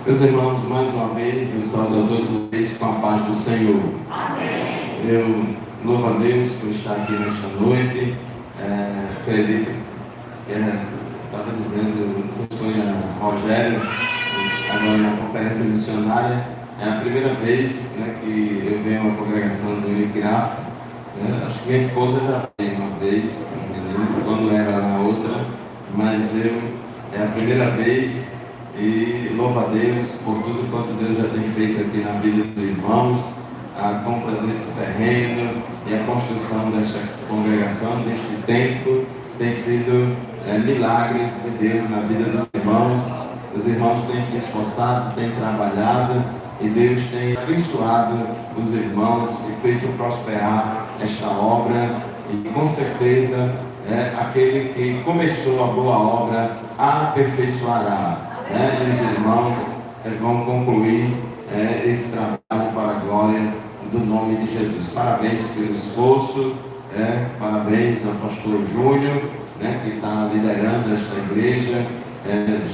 Meus irmãos, mais uma vez, eu saúdo a todos vocês com a paz do Senhor. Amém. Eu louvo a Deus por estar aqui nesta noite. Acredito que estava dizendo, não sei se foi a Rogério, agora na conferência missionária, é a primeira vez, né, que eu venho a uma congregação do Ipiraf. Acho que minha esposa já veio uma vez, não me lembro quando era na outra, mas é a primeira vez. E louva a Deus por tudo quanto Deus já tem feito aqui na vida dos irmãos, a compra desse terreno e a construção desta congregação, deste templo, tem sido milagres de Deus na vida dos irmãos. Os irmãos têm se esforçado, têm trabalhado e Deus tem abençoado os irmãos e feito prosperar esta obra. E com certeza aquele que começou a boa obra a aperfeiçoará. E os irmãos vão concluir esse trabalho para a glória do nome de Jesus. Parabéns pelo esforço, parabéns ao pastor Júnior, que está liderando esta igreja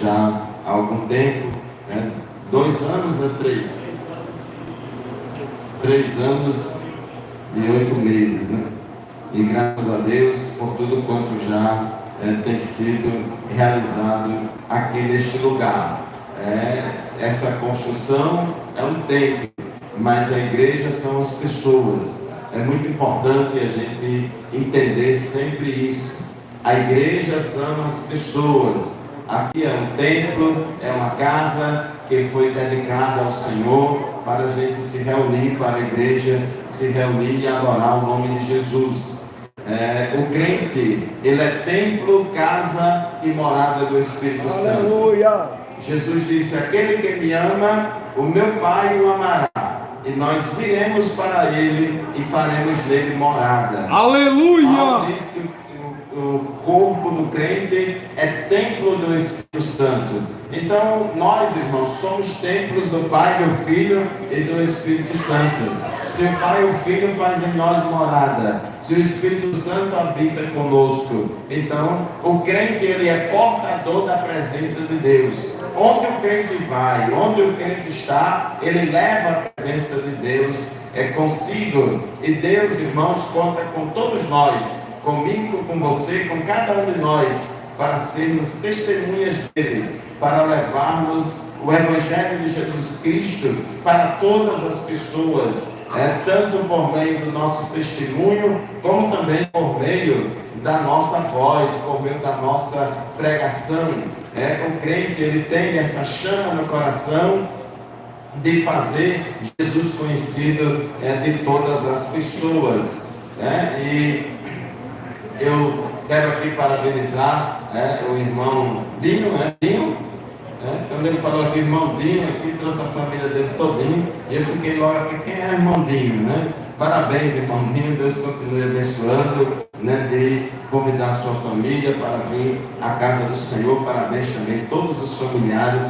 já há algum tempo, 2 anos a 3? 3 anos e 8 meses, E graças a Deus por tudo quanto já tem sido realizado aqui neste lugar. Essa construção é um templo, mas a igreja são as pessoas. É muito importante a gente entender sempre isso. A igreja são as pessoas. Aqui é um templo, é uma casa que foi dedicada ao Senhor para a gente se reunir, para a igreja se reunir e adorar o nome de Jesus. O crente, ele é templo, casa e morada do Espírito Santo. Aleluia. Jesus disse: aquele que me ama, o meu Pai o amará, e nós viremos para ele e faremos nele morada. Aleluia. Paulo diz que o corpo do crente é templo do Espírito Santo. Então nós, irmãos, somos templos do Pai, do Filho e do Espírito Santo. Se o Pai e o Filho fazem em nós morada, se o Espírito Santo habita conosco, então o crente, ele é portador da presença de Deus. Onde o crente vai, onde o crente está, ele leva a presença de Deus consigo. E Deus, irmãos, conta com todos nós, comigo, com você, com cada um de nós, para sermos testemunhas dele, para levarmos o Evangelho de Jesus Cristo para todas as pessoas, tanto por meio do nosso testemunho, como também por meio da nossa voz, por meio da nossa pregação. O crente, ele tem essa chama no coração de fazer Jesus conhecido de todas as pessoas. E eu quero aqui parabenizar o irmão Dinho, quando ele falou aqui, irmão Dinho, aqui trouxe a família dele todinho, e eu fiquei logo aqui, quem é irmão Dinho, Parabéns, irmão Dinho, Deus continue abençoando, de convidar a sua família para vir à casa do Senhor. Parabéns também a todos os familiares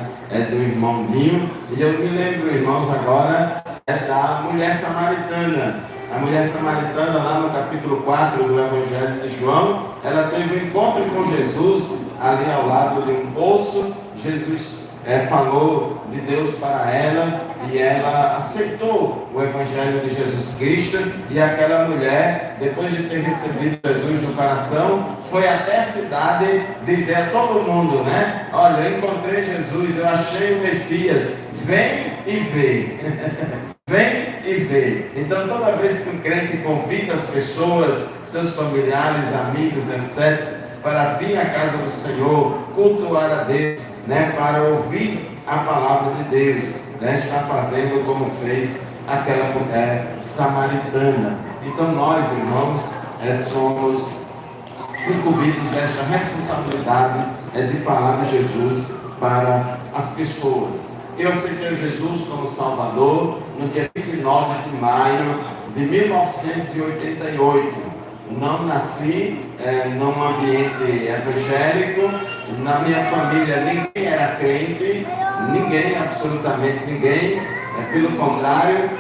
do irmão Dinho. E eu me lembro, irmãos, agora da mulher samaritana. A mulher samaritana, lá no capítulo 4 do Evangelho de João, ela teve um encontro com Jesus ali ao lado de um poço. Jesus falou de Deus para ela e ela aceitou o Evangelho de Jesus Cristo. E aquela mulher, depois de ter recebido Jesus no coração, foi até a cidade dizer a todo mundo, olha, eu encontrei Jesus, eu achei o Messias, vem e vê. Vem e vê. Então, toda vez que um crente convida as pessoas, seus familiares, amigos, etc., para vir à casa do Senhor, cultuar a Deus, para ouvir a palavra de Deus, está fazendo como fez aquela mulher samaritana. Então, nós, irmãos, somos incumbidos desta responsabilidade de falar de Jesus para as pessoas. Eu aceitei Jesus como Salvador no dia 29 de maio de 1988. Não nasci num ambiente evangélico. Na minha família ninguém era crente, ninguém, absolutamente ninguém. Pelo contrário,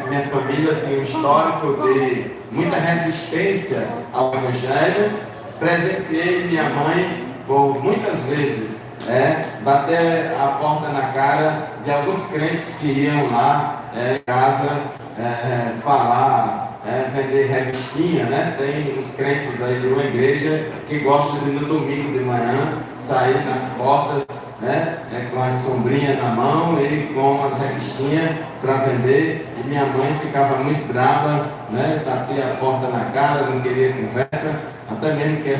minha família tem um histórico de muita resistência ao Evangelho. Presenciei minha mãe por muitas vezes bater a porta na cara de alguns crentes que iam lá em casa falar, vender revistinha, né? Tem uns crentes aí de uma igreja que gostam de no domingo de manhã sair nas portas, com as sombrinhas na mão e com umas revistinhas para vender. E minha mãe ficava muito brava, batia a porta na cara, não queria conversa, até mesmo que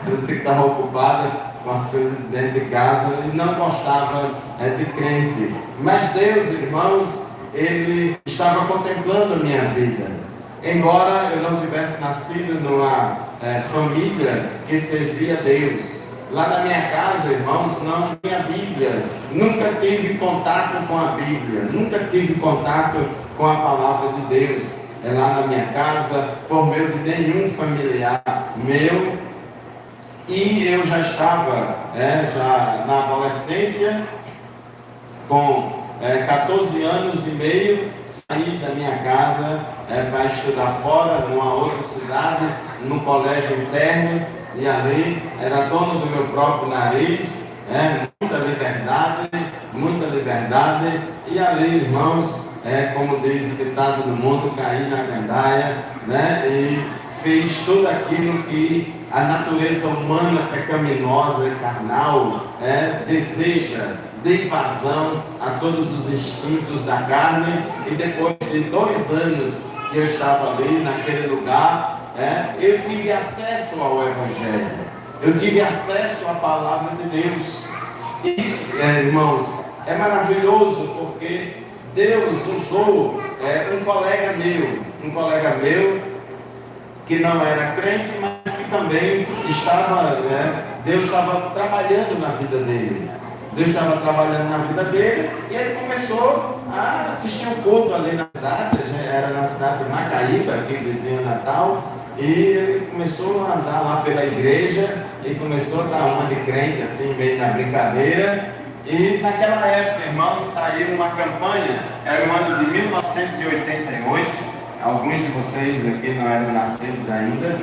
você estava ocupada com as coisas dentro de casa e não gostava de crente. Mas Deus, irmãos, Ele estava contemplando a minha vida. Embora eu não tivesse nascido numa família que servia a Deus. Lá na minha casa, irmãos, não tinha Bíblia. Nunca tive contato com a Bíblia. Nunca tive contato com a palavra de Deus. Lá na minha casa, por meio de nenhum familiar meu. E eu já estava já na adolescência, com 14 anos e meio, saí da minha casa para estudar fora, numa outra cidade, no colégio interno, e ali era dono do meu próprio nariz, muita liberdade, e ali, irmãos, como diz o ditado do mundo, caí na gandaia, e fiz tudo aquilo que a natureza humana pecaminosa e carnal deseja, de invasão a todos os instintos da carne. E depois de 2 anos que eu estava ali naquele lugar, eu tive acesso ao Evangelho, eu tive acesso à palavra de Deus. E irmãos, é maravilhoso porque Deus usou um colega meu que não era crente, mas que também estava, Deus estava trabalhando na vida dele. Deus estava trabalhando na vida dele e ele começou a assistir um culto ali na cidade, era na cidade de Macaíba, aqui vizinho Natal, e ele começou a andar lá pela igreja e começou a dar uma de crente assim, meio na brincadeira. E naquela época, irmãos, saiu uma campanha, era o ano de 1988, alguns de vocês aqui não eram nascidos ainda,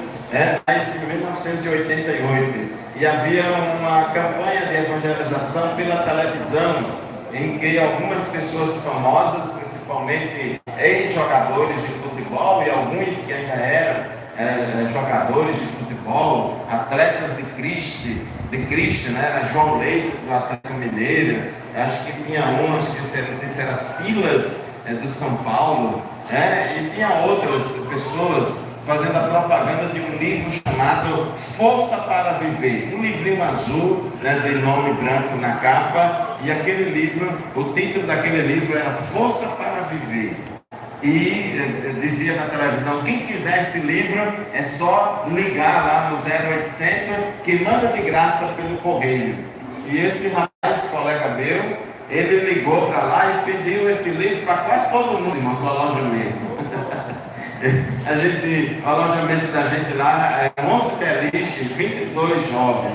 mas em 1988. E havia uma campanha de evangelização pela televisão, em que algumas pessoas famosas, principalmente ex-jogadores de futebol e alguns que ainda eram jogadores de futebol, atletas de Cristo, era João Leite do Atlético Mineiro, acho que tinha acho que não sei se era Silas do São Paulo, e tinha outras pessoas fazendo a propaganda de um livro chamado Força para Viver, um livrinho azul, de nome branco na capa, e aquele livro, o título daquele livro era Força para Viver. E dizia na televisão, quem quiser esse livro é só ligar lá no 0800 que manda de graça pelo correio. E esse rapaz, colega meu, ele ligou para lá e pediu esse livro para quase todo mundo, irmão, para o alojamento. O alojamento da gente lá é 11 beliches, 22 jovens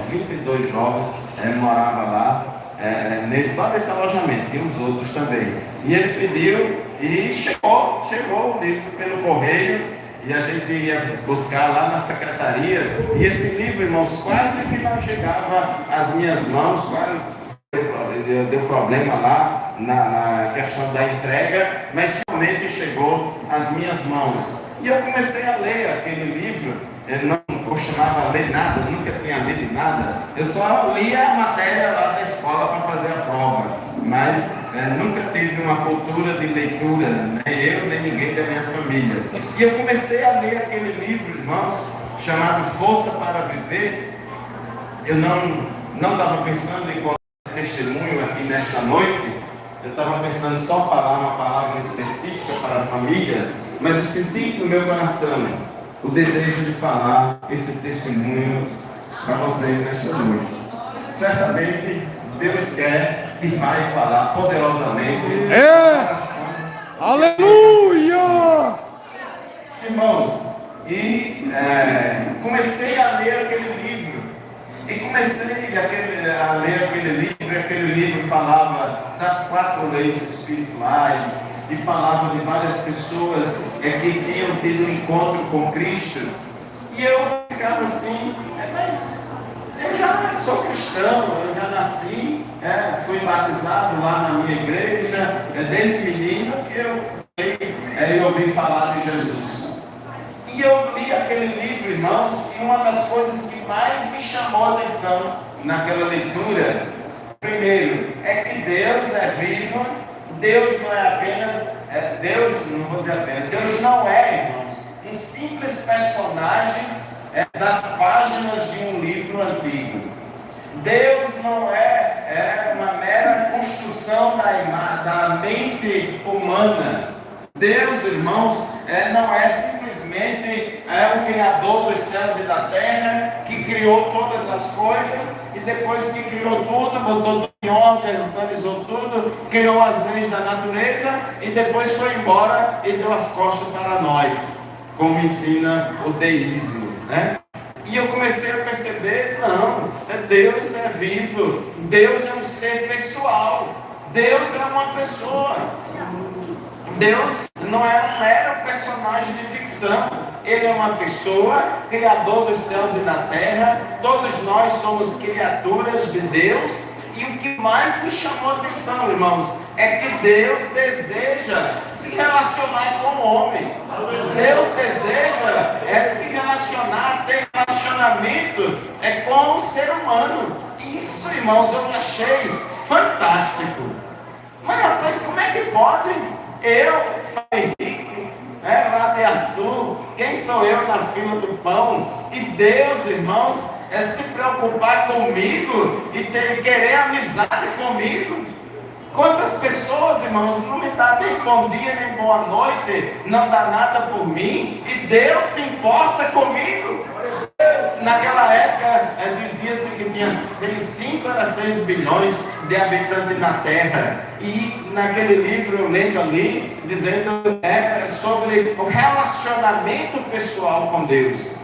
moravam lá, só nesse alojamento, e os outros também. E ele pediu e chegou o livro pelo correio, e a gente ia buscar lá na secretaria, e esse livro, irmãos, quase que não chegava às minhas mãos, quase deu problema lá na questão da entrega, mas finalmente chegou às minhas mãos. E eu comecei a ler aquele livro, eu não costumava ler nada, nunca tinha lido nada, eu só lia a matéria lá da escola para fazer a prova, mas nunca tive uma cultura de leitura, nem eu, nem ninguém da minha família. E eu comecei a ler aquele livro, irmãos, chamado Força para Viver. Eu não estava pensando em testemunho aqui nesta noite, eu estava pensando só falar uma palavra específica para a família, mas eu senti no meu coração o desejo de falar esse testemunho para vocês nesta noite. Certamente Deus quer e vai falar poderosamente. Aleluia! Irmãos, e comecei a ler aquele livro. E comecei a ler aquele livro, e aquele livro falava das 4 leis espirituais, e falava de várias pessoas que tinham tido um encontro com Cristo. E eu ficava assim, mas Eu já sou cristão, eu já nasci, fui batizado lá na minha igreja, desde menino que eu ouvi falar de Jesus. E eu li aquele livro, irmãos, e uma das coisas que mais me chamou a atenção naquela leitura, primeiro, é que Deus é vivo, Deus não é apenas, Deus não é, irmãos, um simples personagem das páginas de um livro antigo. Deus não é uma mera construção da mente humana. Deus, irmãos, não é simplesmente o Criador dos céus e da terra, que criou todas as coisas e depois que criou tudo, botou tudo em ordem, organizou tudo, criou as leis da natureza e depois foi embora e deu as costas para nós, como ensina o deísmo, né? E eu comecei a perceber, não, Deus é vivo, Deus é um ser pessoal, Deus é uma pessoa. Deus não era um personagem de ficção, Ele é uma pessoa, Criador dos céus e da terra, todos nós somos criaturas de Deus, e o que mais me chamou a atenção, irmãos, é que Deus deseja se relacionar com o homem, Deus deseja se relacionar, ter relacionamento com o ser humano. Isso, irmãos, eu achei fantástico. Mas rapaz, como é que pode? Eu, Henrique, lá de Açu, quem sou eu na fila do pão? E Deus, irmãos, se preocupar comigo e querer amizade comigo? Quantas pessoas, irmãos, não me dá nem bom dia, nem boa noite, não dá nada por mim, e Deus se importa comigo? Naquela época, dizia-se que tinha 5 a 6 bilhões de habitantes na Terra. E naquele livro eu lendo ali, dizendo sobre o relacionamento pessoal com Deus.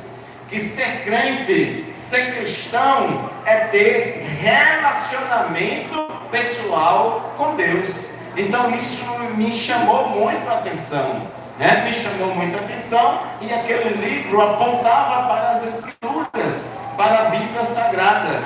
Que ser crente, ser cristão, é ter relacionamento pessoal com Deus. Então isso me chamou muito a atenção. Me chamou muito a atenção, e aquele livro apontava para as Escrituras, para a Bíblia Sagrada.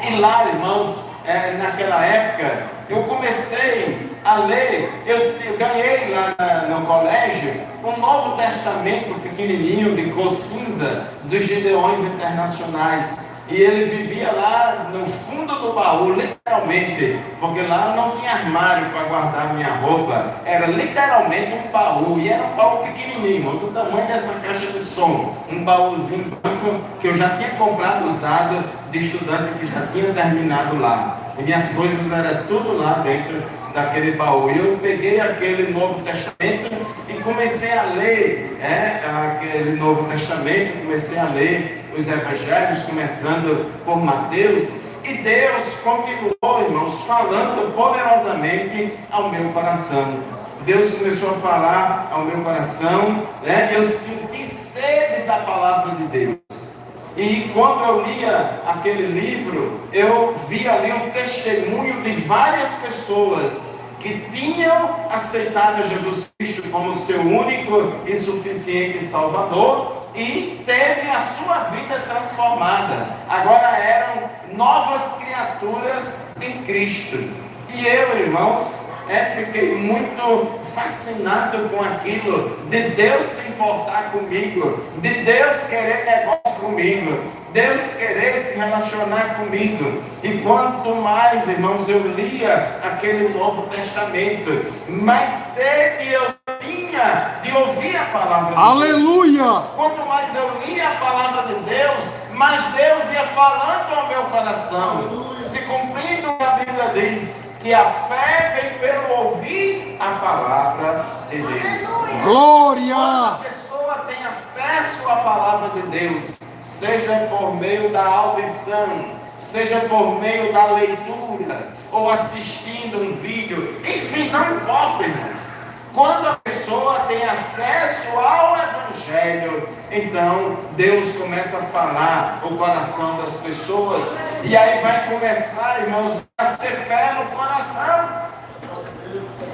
E lá, irmãos, naquela época, eu comecei a ler, eu ganhei lá no colégio um Novo Testamento pequenininho, de cor cinza, dos Gideões Internacionais. E ele vivia lá no fundo do baú, literalmente, porque lá não tinha armário para guardar minha roupa, era literalmente um baú, e era um baú pequenininho, do tamanho dessa caixa de som, um baúzinho branco que eu já tinha comprado usado, de estudante que já tinha terminado lá, e minhas coisas eram tudo lá dentro daquele baú. E eu peguei aquele Novo Testamento e comecei a ler aquele Novo Testamento, comecei a ler os Evangelhos, começando por Mateus, e Deus continuou, irmãos, falando poderosamente ao meu coração. Deus começou a falar ao meu coração, eu senti sede da palavra de Deus. E quando eu lia aquele livro, eu vi ali o testemunho de várias pessoas que tinham aceitado Jesus Cristo como seu único e suficiente Salvador, e teve a sua vida transformada. Agora eram novas criaturas em Cristo. E eu, irmãos, fiquei muito fascinado com aquilo, de Deus se importar comigo, de Deus querer negócio comigo, Deus querer se relacionar comigo. E quanto mais, irmãos, eu lia aquele Novo Testamento, mais sede eu tinha de ouvir a palavra de Deus. Aleluia! Quanto mais eu lia a palavra de Deus, mais Deus ia falando ao meu coração, se cumprindo o que a Bíblia diz, que a fé vem pelo ouvir a palavra de Deus. Glória! Quando a pessoa tem acesso à palavra de Deus, seja por meio da audição, seja por meio da leitura, ou assistindo um vídeo, enfim, não importa, irmãos. Quando a pessoa tem acesso ao Evangelho, então Deus começa a falar o coração das pessoas, e aí vai começar, irmãos, a ser fé no coração.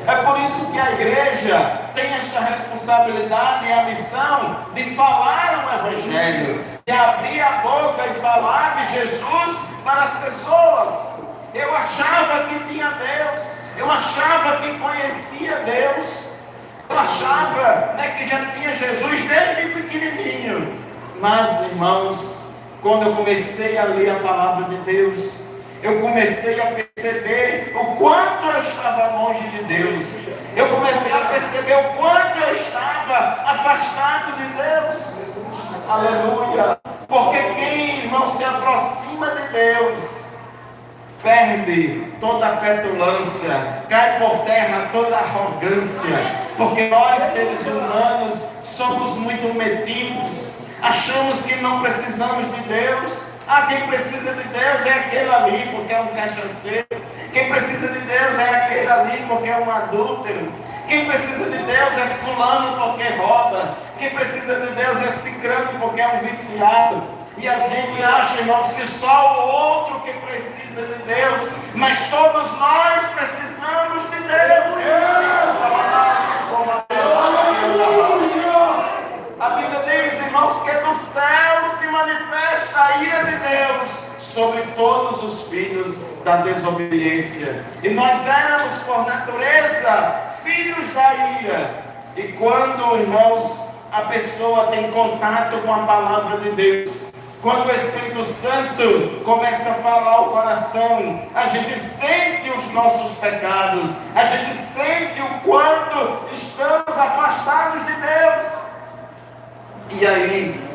É por isso que a igreja tem esta responsabilidade e a missão de falar o Evangelho, de abrir a boca e falar de Jesus para as pessoas. Eu achava que tinha Deus, eu achava que conhecia Deus, eu achava, né, que já tinha Jesus desde pequenininho. Mas, irmãos, quando eu comecei a ler a palavra de Deus, eu comecei a perceber o quanto eu estava longe de Deus. Eu comecei a perceber o quanto eu estava afastado de Deus. Aleluia! Porque quem, irmão, se aproxima de Deus, perde toda a petulância, cai por terra toda a arrogância, porque nós, seres humanos, somos muito metidos, achamos que não precisamos de Deus. Quem precisa de Deus é aquele ali, porque é um cachaceiro. Quem precisa de Deus é aquele ali, porque é um adúltero. Quem precisa de Deus é fulano, porque rouba. Quem precisa de Deus é cicrano, porque é um viciado. E a gente acha, irmãos, que só o outro que precisa de Deus, mas todos nós precisamos de Deus. A Bíblia diz, irmãos, que do céu se manifesta a ira de Deus sobre todos os filhos da desobediência. E nós éramos, por natureza, filhos da ira. E quando, irmãos, a pessoa tem contato com a palavra de Deus, quando o Espírito Santo começa a falar ao coração, a gente sente os nossos pecados, a gente sente o quanto estamos afastados de Deus. E aí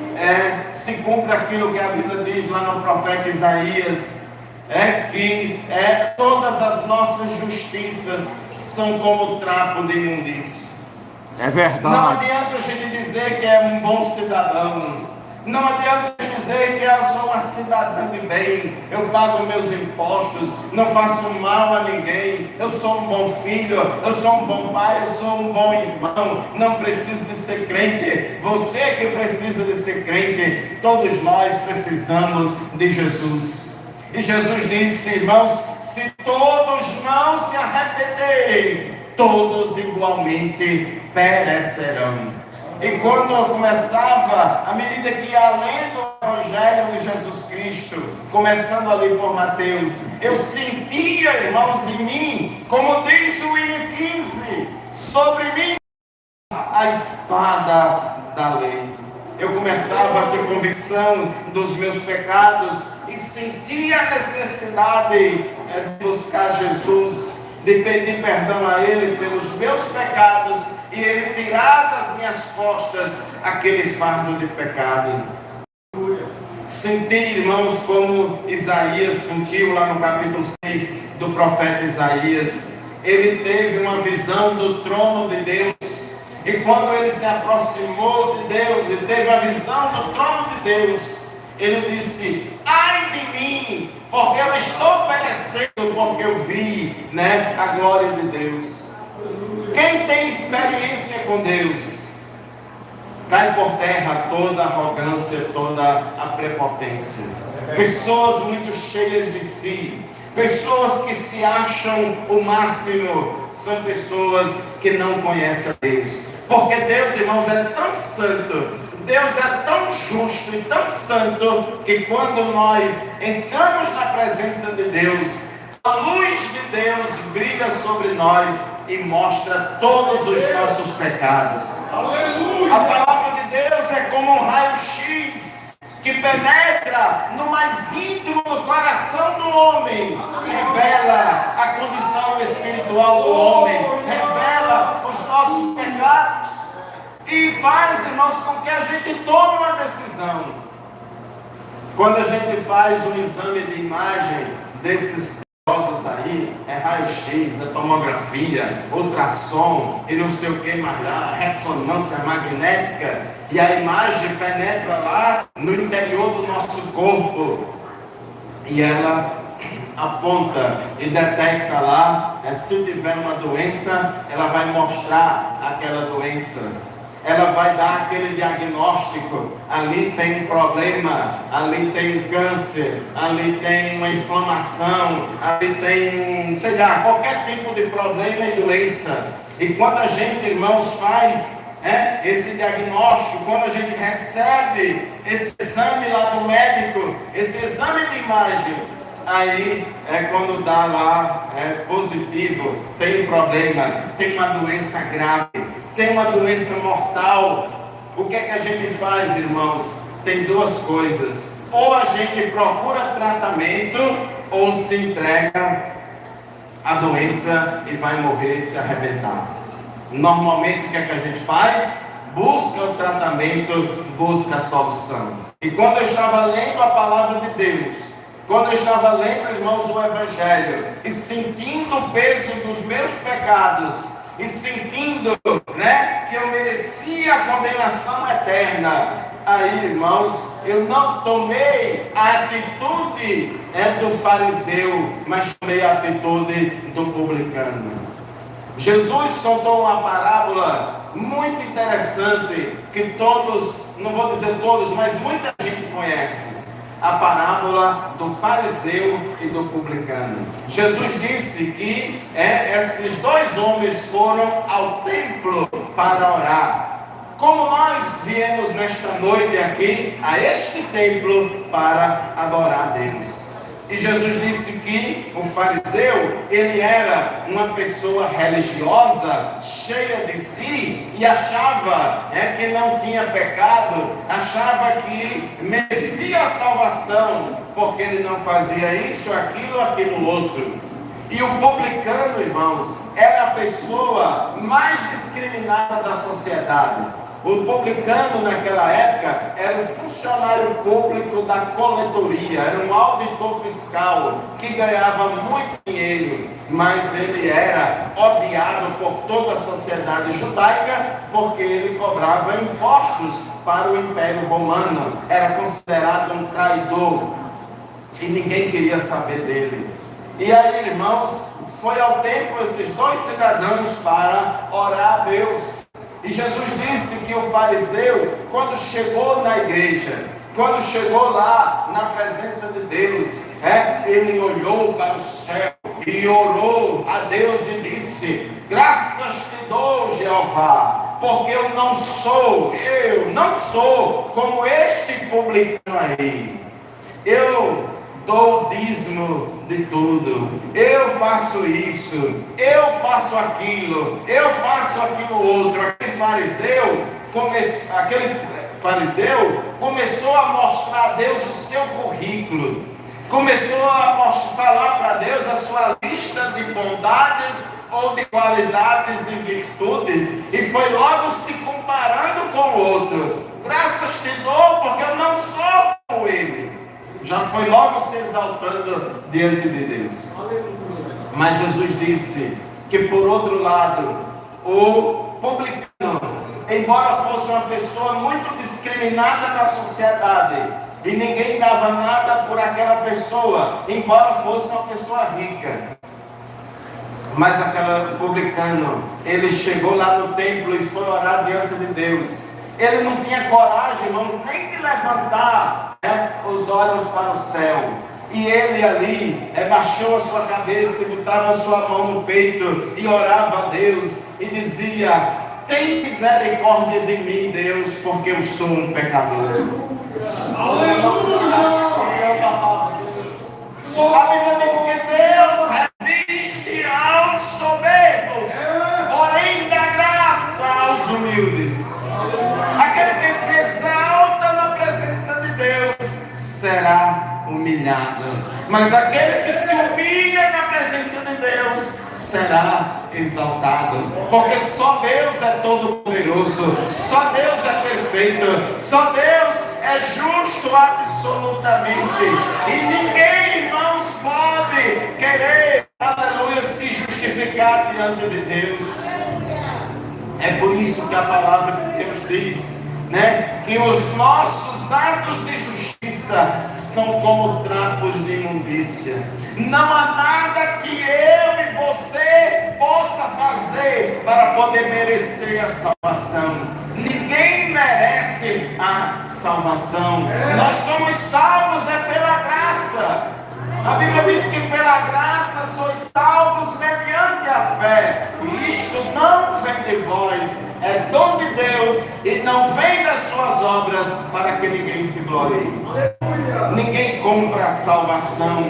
se cumpre aquilo que a Bíblia diz lá no profeta Isaías, que todas as nossas justiças são como trapo de imundício. É verdade. Não adianta a gente dizer que é um bom cidadão. Não adianta dizer que eu sou uma cidadã de bem, eu pago meus impostos, não faço mal a ninguém, eu sou um bom filho, eu sou um bom pai, eu sou um bom irmão, não preciso de ser crente. Você que precisa de ser crente, todos nós precisamos de Jesus. E Jesus disse, irmãos, se todos não se arrependerem, todos igualmente perecerão. E quando eu começava, à medida que ia lendo o Evangelho de Jesus Cristo, começando ali por Mateus, eu sentia, irmãos, em mim, como diz o hino 15, sobre mim a espada da lei. Eu começava a ter convicção dos meus pecados e sentia a necessidade de buscar Jesus, de pedir perdão a Ele pelos meus pecados e Ele tirar das minhas costas aquele fardo de pecado. Senti, irmãos, como Isaías sentiu lá no capítulo 6 do profeta Isaías. Ele teve uma visão do trono de Deus, e quando ele se aproximou de Deus e teve a visão do trono de Deus, ele disse, ai de mim, porque eu estou perecendo, porque eu vi, a glória de Deus. Quem tem experiência com Deus, cai por terra toda a arrogância, toda a prepotência. Pessoas muito cheias de si, pessoas que se acham o máximo, são pessoas que não conhecem a Deus. Porque Deus, irmãos, é tão santo, Deus é tão justo e tão santo, que quando nós entramos na presença de Deus, a luz de Deus brilha sobre nós e mostra todos os nossos pecados. Aleluia! A palavra de Deus é como um raio-x que penetra no mais íntimo do coração do homem, revela a condição espiritual do homem, revela os nossos pecados e faz, irmãos, com que a gente tome uma decisão. Quando a gente faz um exame de imagem desses aí, é raio-x, é tomografia, ultrassom e não sei o que mais lá, ressonância magnética, e a imagem penetra lá no interior do nosso corpo e ela aponta e detecta lá, se tiver uma doença, ela vai mostrar aquela doença. Ela vai dar aquele diagnóstico, ali tem um problema, ali tem um câncer, ali tem uma inflamação, ali tem qualquer tipo de problema e doença. E quando a gente, irmãos, faz esse diagnóstico, quando a gente recebe esse exame lá do médico, esse exame de imagem, aí é quando dá lá positivo, tem um problema, tem uma doença grave, tem uma doença mortal. O que é que a gente faz, irmãos? Tem duas coisas: ou a gente procura tratamento, ou se entrega à doença e vai morrer e se arrebentar. Normalmente o que é que a gente faz? Busca o tratamento, busca a solução. E quando eu estava lendo a palavra de Deus, quando eu estava lendo, irmãos, o Evangelho, e sentindo o peso dos meus pecados, e sentindo, que eu merecia a condenação eterna, aí, irmãos, eu não tomei a atitude do fariseu, mas tomei a atitude do publicano. Jesus contou uma parábola muito interessante, que todos, não vou dizer todos, mas muita gente conhece. A parábola do fariseu e do publicano. Jesus disse que esses dois homens foram ao templo para orar. Como nós viemos nesta noite aqui a este templo para adorar a Deus. E Jesus disse que o fariseu, ele era uma pessoa religiosa, cheia de si, e achava que não tinha pecado, achava que merecia a salvação, porque ele não fazia isso, aquilo outro. E o publicano, irmãos, era a pessoa mais discriminada da sociedade. O publicano naquela época era o funcionário público da coletoria, era um auditor fiscal que ganhava muito dinheiro, mas ele era odiado por toda a sociedade judaica porque ele cobrava impostos para o Império Romano, era considerado um traidor e ninguém queria saber dele. E aí, irmãos, foi ao templo esses dois cidadãos para orar a Deus. E Jesus disse que o fariseu, quando chegou na igreja, quando chegou lá na presença de Deus, ele olhou para o céu e orou a Deus e disse: graças te dou, Jeová, porque eu não sou como este publicano aí. Eu dou o dízimo de tudo, eu faço isso, eu faço aquilo, eu faço aquilo outro. Aquele fariseu começou a mostrar a Deus o seu currículo, começou a falar para Deus a sua lista de bondades ou de qualidades e virtudes, e foi logo se comparando com o outro. Graças te dou porque eu não sou como ele. Já foi logo se exaltando diante de Deus. Mas Jesus disse que, por outro lado, o publicano, embora fosse uma pessoa muito discriminada na sociedade, e ninguém dava nada por aquela pessoa, embora fosse uma pessoa rica, mas aquele publicano, ele chegou lá no templo e foi orar diante de Deus. Ele não tinha coragem, irmão, nem de levantar os olhos para o céu. E ele ali baixou a sua cabeça e botava a sua mão no peito e orava a Deus e dizia: tem misericórdia de mim, Deus, porque eu sou um pecador. Aleluia! A Bíblia diz que Deus resiste aos soberbos, porém dá graça aos humildes. Aquele que se exalta na presença de Deus será humilhado, mas aquele que se humilha na presença de Deus será exaltado, porque só Deus é todo poderoso, só Deus é perfeito, só Deus é justo absolutamente, e ninguém, irmãos, pode querer, aleluia, se justificar diante de Deus. É por isso que a palavra de Deus diz, que os nossos atos de justiça são como trapos de imundícia. Não há nada que eu e você possa fazer para poder merecer a salvação. Ninguém merece a salvação. Nós somos salvos pela graça. A Bíblia diz que pela graça sois salvos mediante a fé. E isto não vem de vós, é dom de Deus, obras para que ninguém se glorie. Ninguém compra a salvação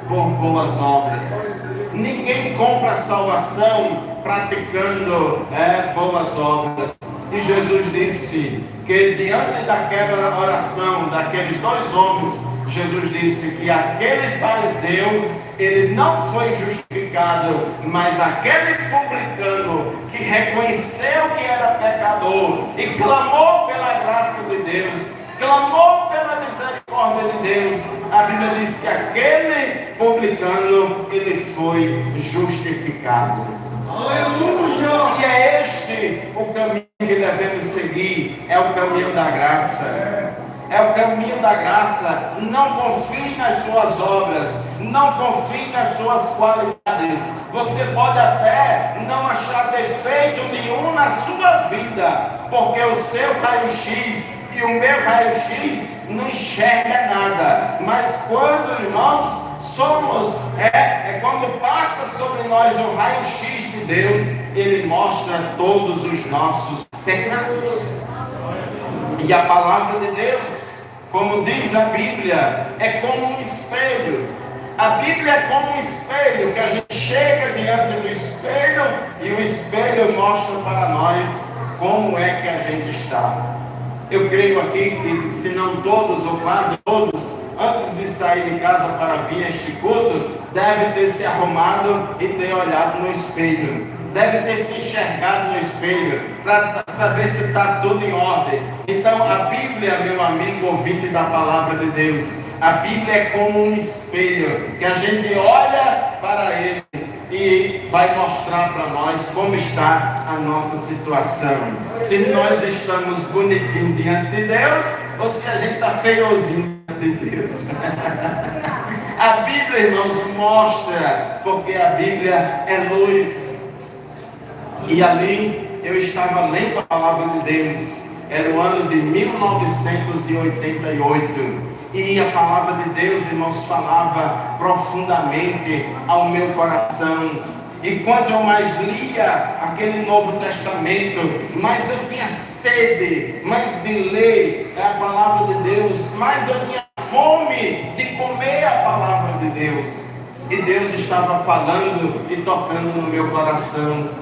por boas obras. Ninguém compra a salvação praticando boas obras. E Jesus disse que diante daquela oração, daqueles dois homens, Jesus disse que aquele fariseu, ele não foi justificado, mas aquele publicano que reconheceu que era pecador e clamou pela graça de Deus, clamou pela misericórdia de Deus, a Bíblia diz que aquele publicano, ele foi justificado. Aleluia! E é este o caminho que devemos seguir, é o caminho da graça. É o caminho da graça. Não confie nas suas obras, não confie nas suas qualidades. Você pode até não achar defeito nenhum na sua vida, porque o seu raio-x e o meu raio-x não enxerga nada. Mas quando, irmãos, quando passa sobre nós o raio-x de Deus, Ele mostra todos os nossos pecados. E a palavra de Deus, como diz a Bíblia, é como um espelho. A Bíblia é como um espelho, que a gente chega diante do espelho e o espelho mostra para nós como é que a gente está. Eu creio aqui que, se não todos ou quase todos, antes de sair de casa para vir a este culto, deve ter se arrumado e ter olhado no espelho. Deve ter se enxergado no espelho para saber se está tudo em ordem. Então a Bíblia, meu amigo ouvinte da palavra de Deus, a Bíblia é como um espelho que a gente olha para ele e vai mostrar para nós como está a nossa situação. Se nós estamos bonitinhos diante de Deus ou se a gente está feiozinho diante de Deus. A Bíblia, irmãos, mostra, porque a Bíblia é luz. E ali eu estava lendo a palavra de Deus. Era o ano de 1988. E a palavra de Deus, irmãos, falava profundamente ao meu coração. E quanto eu mais lia aquele Novo Testamento, mais eu tinha sede, mais de ler a palavra de Deus, mais eu tinha fome de comer a palavra de Deus. E Deus estava falando e tocando no meu coração.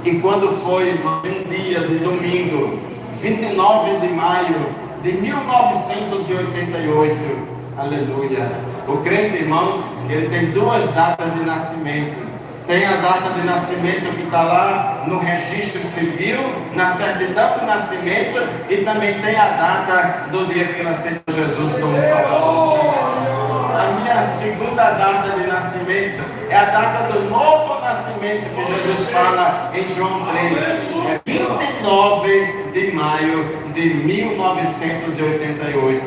E quando foi um dia de domingo, 29 de maio de 1988, aleluia, o crente, irmãos, ele tem duas datas de nascimento. Tem a data de nascimento que está lá no registro civil, na certidão de nascimento, e também tem a data do dia que ele aceitou Jesus como Salvador. A minha segunda data de nascimento é a data do novo nascimento que Jesus fala em João 3. É 29 de maio de 1988.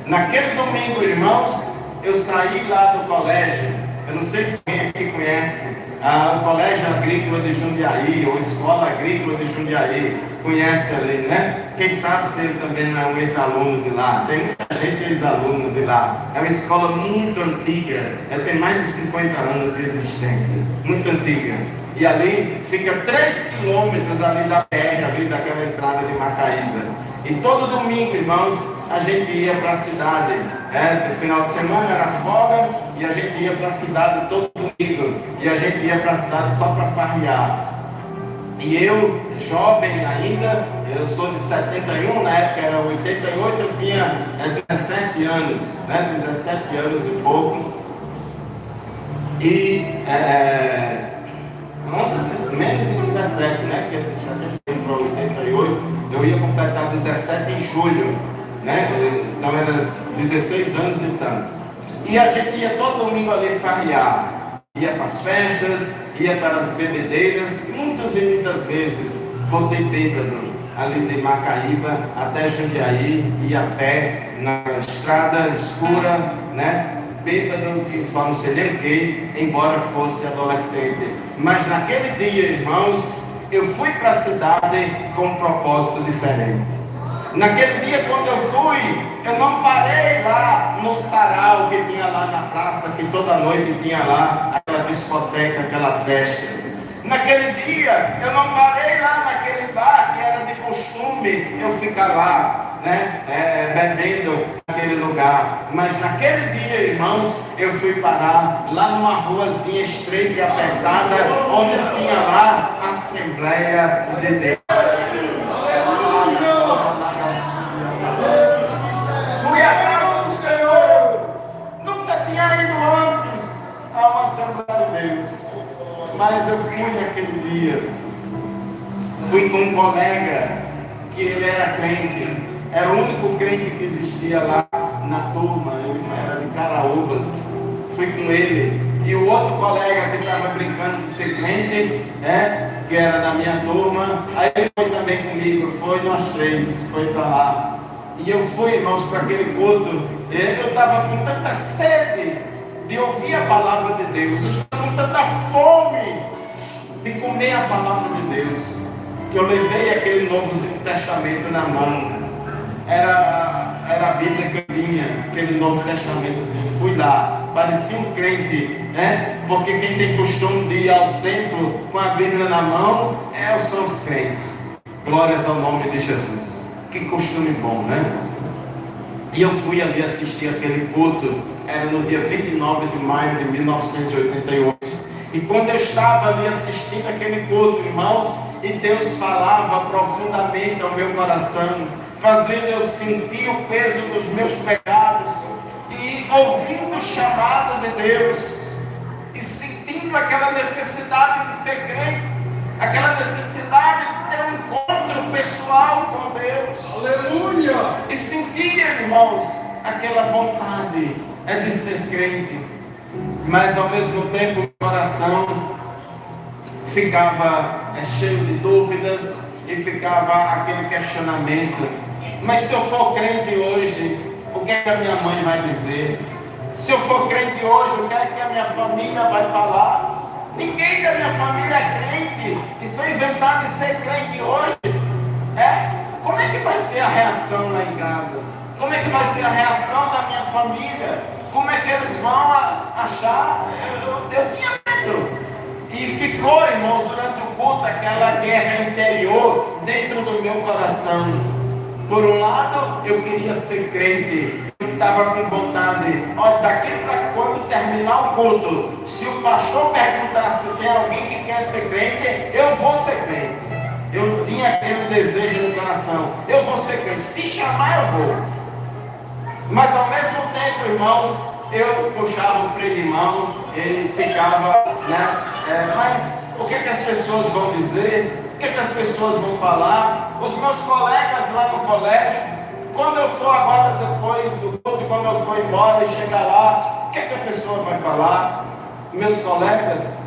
Naquele domingo, irmãos, eu saí lá do colégio. Eu não sei se quem aqui conhece o Colégio Agrícola de Jundiaí, ou Escola Agrícola de Jundiaí. Conhece ali, né? Quem sabe se ele também não é um ex-aluno de lá. Tem muita gente ex-aluno de lá. É uma escola muito antiga. Ela tem mais de 50 anos de existência. Muito antiga. E ali fica 3 quilômetros ali da PR, ali daquela entrada de Macaíba. E todo domingo, irmãos, a gente ia para a cidade. No final de semana era folga e a gente ia para a cidade todo domingo. E a gente ia para a cidade só para farrear. E eu, jovem ainda, eu sou de 71, na época era 88, eu tinha 17 anos, né? 17 anos e pouco. E menos de 17, né? Que é de 71 para 88, eu ia completar 17 em julho, né? Então era 16 anos e tanto. E a gente ia todo domingo ali farrear. Ia para as festas, ia para as bebedeiras, muitas e muitas vezes voltei bêbado ali de Macaíba até Jundiaí, ia a pé na estrada escura, né? Bêbado, que só não sei nem o que, embora fosse adolescente. Mas naquele dia, irmãos, eu fui para a cidade com um propósito diferente. Naquele dia, quando eu fui, eu não parei lá no sarau que tinha lá na praça, que toda noite tinha lá aquela discoteca, aquela festa. Naquele dia, eu não parei lá naquele bar que era de costume eu ficar lá, né, bebendo naquele lugar. Mas naquele dia, irmãos, eu fui parar lá numa ruazinha estreita e apertada, onde tinha lá a Assembleia de Deus. Fui à casa do Senhor. Nunca tinha ido antes a uma Assembleia de Deus. Mas eu fui naquele dia. Fui com um colega que ele era crente. Era o único crente que existia lá na turma. Ele era de Caraúbas. Fui com ele. E o outro colega que estava brincando de ser crente, né, que era da minha turma, aí ele foi também comigo. Foi nós três. Foi para lá. E eu fui, irmãos, para aquele culto. Eu estava com tanta sede de ouvir a palavra de Deus. Eu estava com tanta fome de comer a palavra de Deus, que eu levei aquele Novo Testamento na mão. Era a Bíblia que eu tinha, aquele Novo Testamentozinho. Fui lá, parecia um crente, né? Porque quem tem costume de ir ao templo com a Bíblia na mão são os crentes. Glórias ao nome de Jesus. Que costume bom, né? E eu fui ali assistir aquele culto. Era no dia 29 de maio de 1988. E quando eu estava ali assistindo aquele culto, irmãos, e Deus falava profundamente ao meu coração, fazendo eu sentir o peso dos meus pecados, e ouvindo o chamado de Deus, e sentindo aquela necessidade de ser crente, aquela necessidade de ter um encontro pessoal com Deus. Aleluia! E sentia, irmãos, aquela vontade de ser crente. Mas ao mesmo tempo o coração ficava cheio de dúvidas e ficava aquele questionamento. Mas se eu for crente hoje, o que é que a minha mãe vai dizer? Se eu for crente hoje, o que é que a minha família vai falar? Ninguém da minha família é crente. E se eu inventar de ser crente hoje, como é que vai ser a reação lá em casa? Como é que vai ser a reação da minha família? Como é que eles vão achar? Eu tinha medo. E ficou, irmãos, durante o culto, aquela guerra interior dentro do meu coração. Por um lado, eu queria ser crente. Eu estava com vontade. Olha, daqui para quando terminar o culto, se o pastor perguntar se tem alguém que quer ser crente, eu vou ser crente. Eu tinha aquele desejo no coração. Eu vou ser crente. Se chamar, eu vou. Mas ao mesmo tempo, irmãos, eu puxava o freio de mão, ele ficava, né? Mas o que as pessoas vão dizer? O que as pessoas vão falar? Os meus colegas lá no colégio, quando eu for agora depois do culto, quando eu for embora e chegar lá, o que a pessoa vai falar? Meus colegas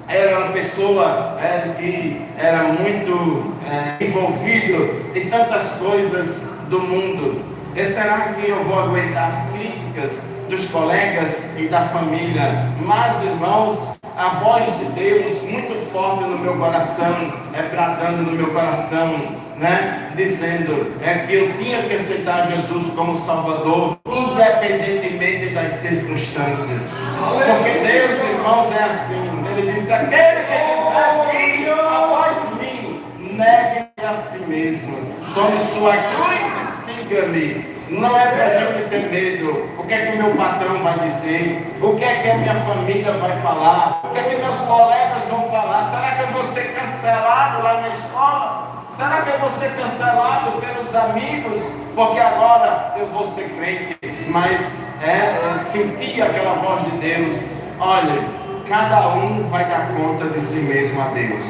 eram uma pessoa que era muito envolvido em tantas coisas do mundo. E será que eu vou aguentar as críticas dos colegas e da família? Mas, irmãos, a voz de Deus muito forte no meu coração, bradando no meu coração, né? Dizendo que eu tinha que aceitar Jesus como Salvador, independentemente das circunstâncias. Porque Deus, irmãos, é assim. Ele diz: aquele que quiser vir após mim, negue-se a si mesmo, tome sua cruz e siga-me. Não é para a gente ter medo. O que é que meu patrão vai dizer? O que é que a minha família vai falar? O que é que meus colegas vão falar? Será que eu vou ser cancelado lá na escola? Será que eu vou ser cancelado pelos amigos? Porque agora eu vou ser crente. Mas sentir aquela voz de Deus. Olha, cada um vai dar conta de si mesmo a Deus.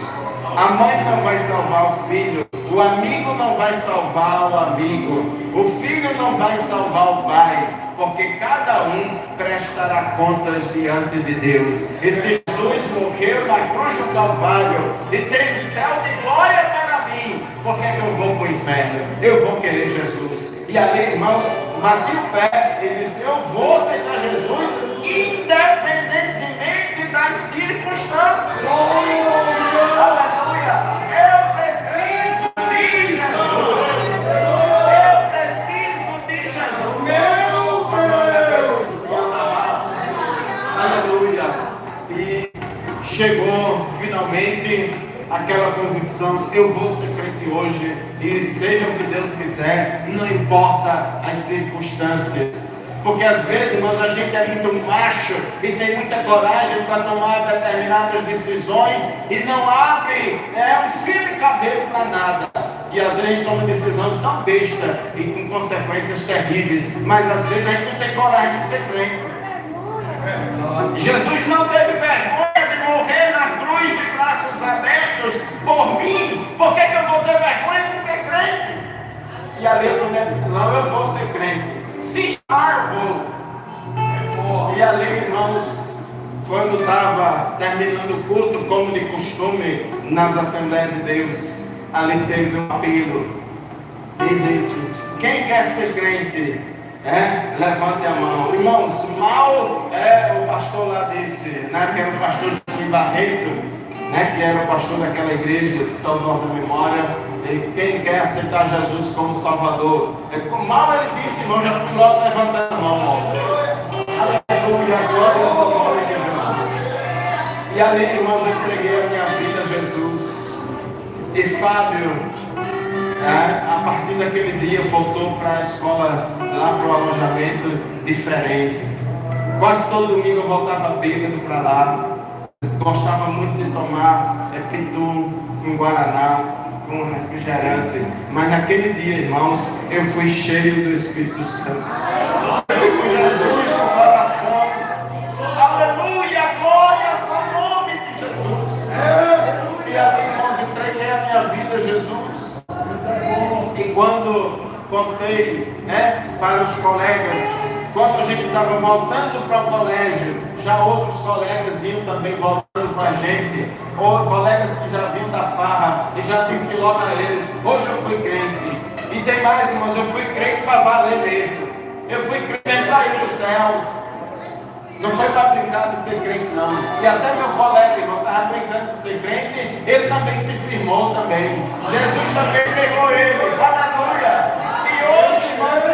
A mãe não vai salvar o filho, o amigo não vai salvar o amigo, o filho não vai salvar o pai, porque cada um prestará contas diante de Deus. E se Jesus morreu na cruz do Calvário e tem céu de glória para mim, por que eu vou para o inferno? Eu vou querer Jesus. E ali, irmãos, bati o pé e disse: eu vou aceitar Jesus independentemente das circunstâncias. Aleluia! Eu preciso de Jesus. Eu preciso de Jesus. Meu Deus! Aleluia! E chegou finalmente aquela convicção, eu vou ser crente hoje, e seja o que Deus quiser, não importa as circunstâncias. Porque às vezes, irmãos, a gente é muito macho e tem muita coragem para tomar determinadas decisões e não abre um fio de cabelo para nada. E às vezes a gente toma decisão tão besta e com consequências terríveis, mas às vezes a gente não tem coragem de ser crente. Jesus não teve vergonha de morrer na cruz de braços abertos por mim. Por que eu vou ter vergonha de ser crente? E ali eu tomei a decisão, eu vou ser crente. Se chamar, eu vou. E ali, irmãos, quando estava terminando o culto, como de costume nas Assembleias de Deus, ali teve um apelo e disse: quem quer ser crente? Levante a mão. Irmãos, mal o pastor lá disse, né, que era o pastor José Barreto, né, que era o pastor daquela igreja de saudosa memória, e quem quer aceitar Jesus como Salvador? Mal ele disse, irmão, já fui logo levantando a mão. Aleluia, glória a São nome de Jesus. E ali, irmãos, eu entreguei a minha vida a Jesus. E Fábio, a partir daquele dia, voltou para a escola, lá para o alojamento, diferente. Quase todo domingo eu voltava bêbado para lá. Gostava muito de tomar pitu com guaraná, com refrigerante. Mas naquele dia, irmãos, eu fui cheio do Espírito Santo. Eu fui com Jesus no coração. Aleluia, glória ao nome de Jesus. E ali, irmãos, entreguei a minha vida a Jesus. E quando contei para os colegas, quando a gente estava voltando para o colégio, já outros colegas iam também voltando com a gente, ou colegas que já vinham da farra, e já disse logo a eles: hoje eu fui crente. E tem mais, irmãos, eu fui crente para valer mesmo. Eu fui crente para ir para o céu. Não foi para brincar de ser crente, não. E até meu colega, irmão, estava brincando de ser crente, ele também se firmou também. Jesus também pegou ele. Aleluia! E hoje, irmãos,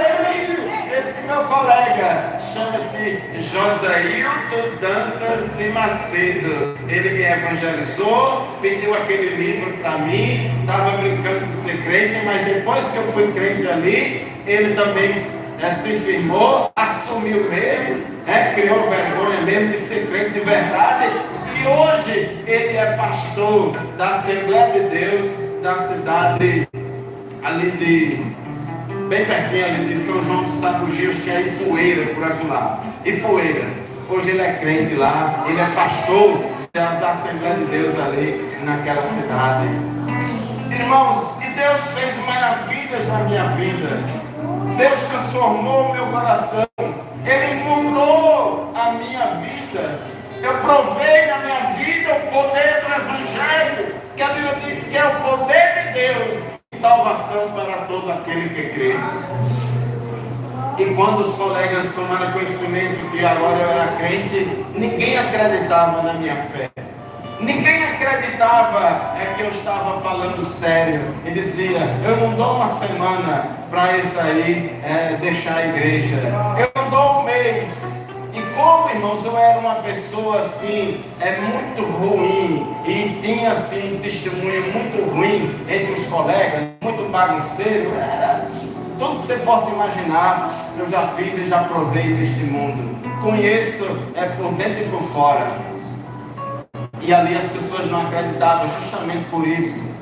esse meu colega chama-se Josailton Dantas de Macedo. Ele me evangelizou, pediu aquele livro para mim, estava brincando de ser crente, mas depois que eu fui crente ali, ele também se firmou, assumiu mesmo, criou vergonha mesmo de ser crente de verdade. E hoje ele é pastor da Assembleia de Deus da cidade ali bem pertinho ali de São João dos Sabugios, que é Ipueira, por acolá. Ipueira. Hoje ele é crente lá, ele é pastor da Assembleia de Deus ali naquela cidade. Irmãos, e Deus fez maravilhas na minha vida. Deus transformou o meu coração. Ele mudou a minha vida. Eu provei na minha vida o poder do Evangelho, que a Bíblia diz que é o poder de Deus, salvação para todo aquele que crê. E quando os colegas tomaram conhecimento que agora eu era crente, ninguém acreditava na minha fé. Ninguém acreditava que eu estava falando sério. E dizia: eu não dou uma semana para isso aí, deixar a igreja. Eu não dou um mês. E como, irmãos, eu era uma pessoa assim, muito ruim, e tinha assim um testemunho muito ruim entre os colegas, muito bagunceiro, tudo que você possa imaginar, eu já fiz e já provei neste mundo. Conheço por dentro e por fora. E ali as pessoas não acreditavam justamente por isso.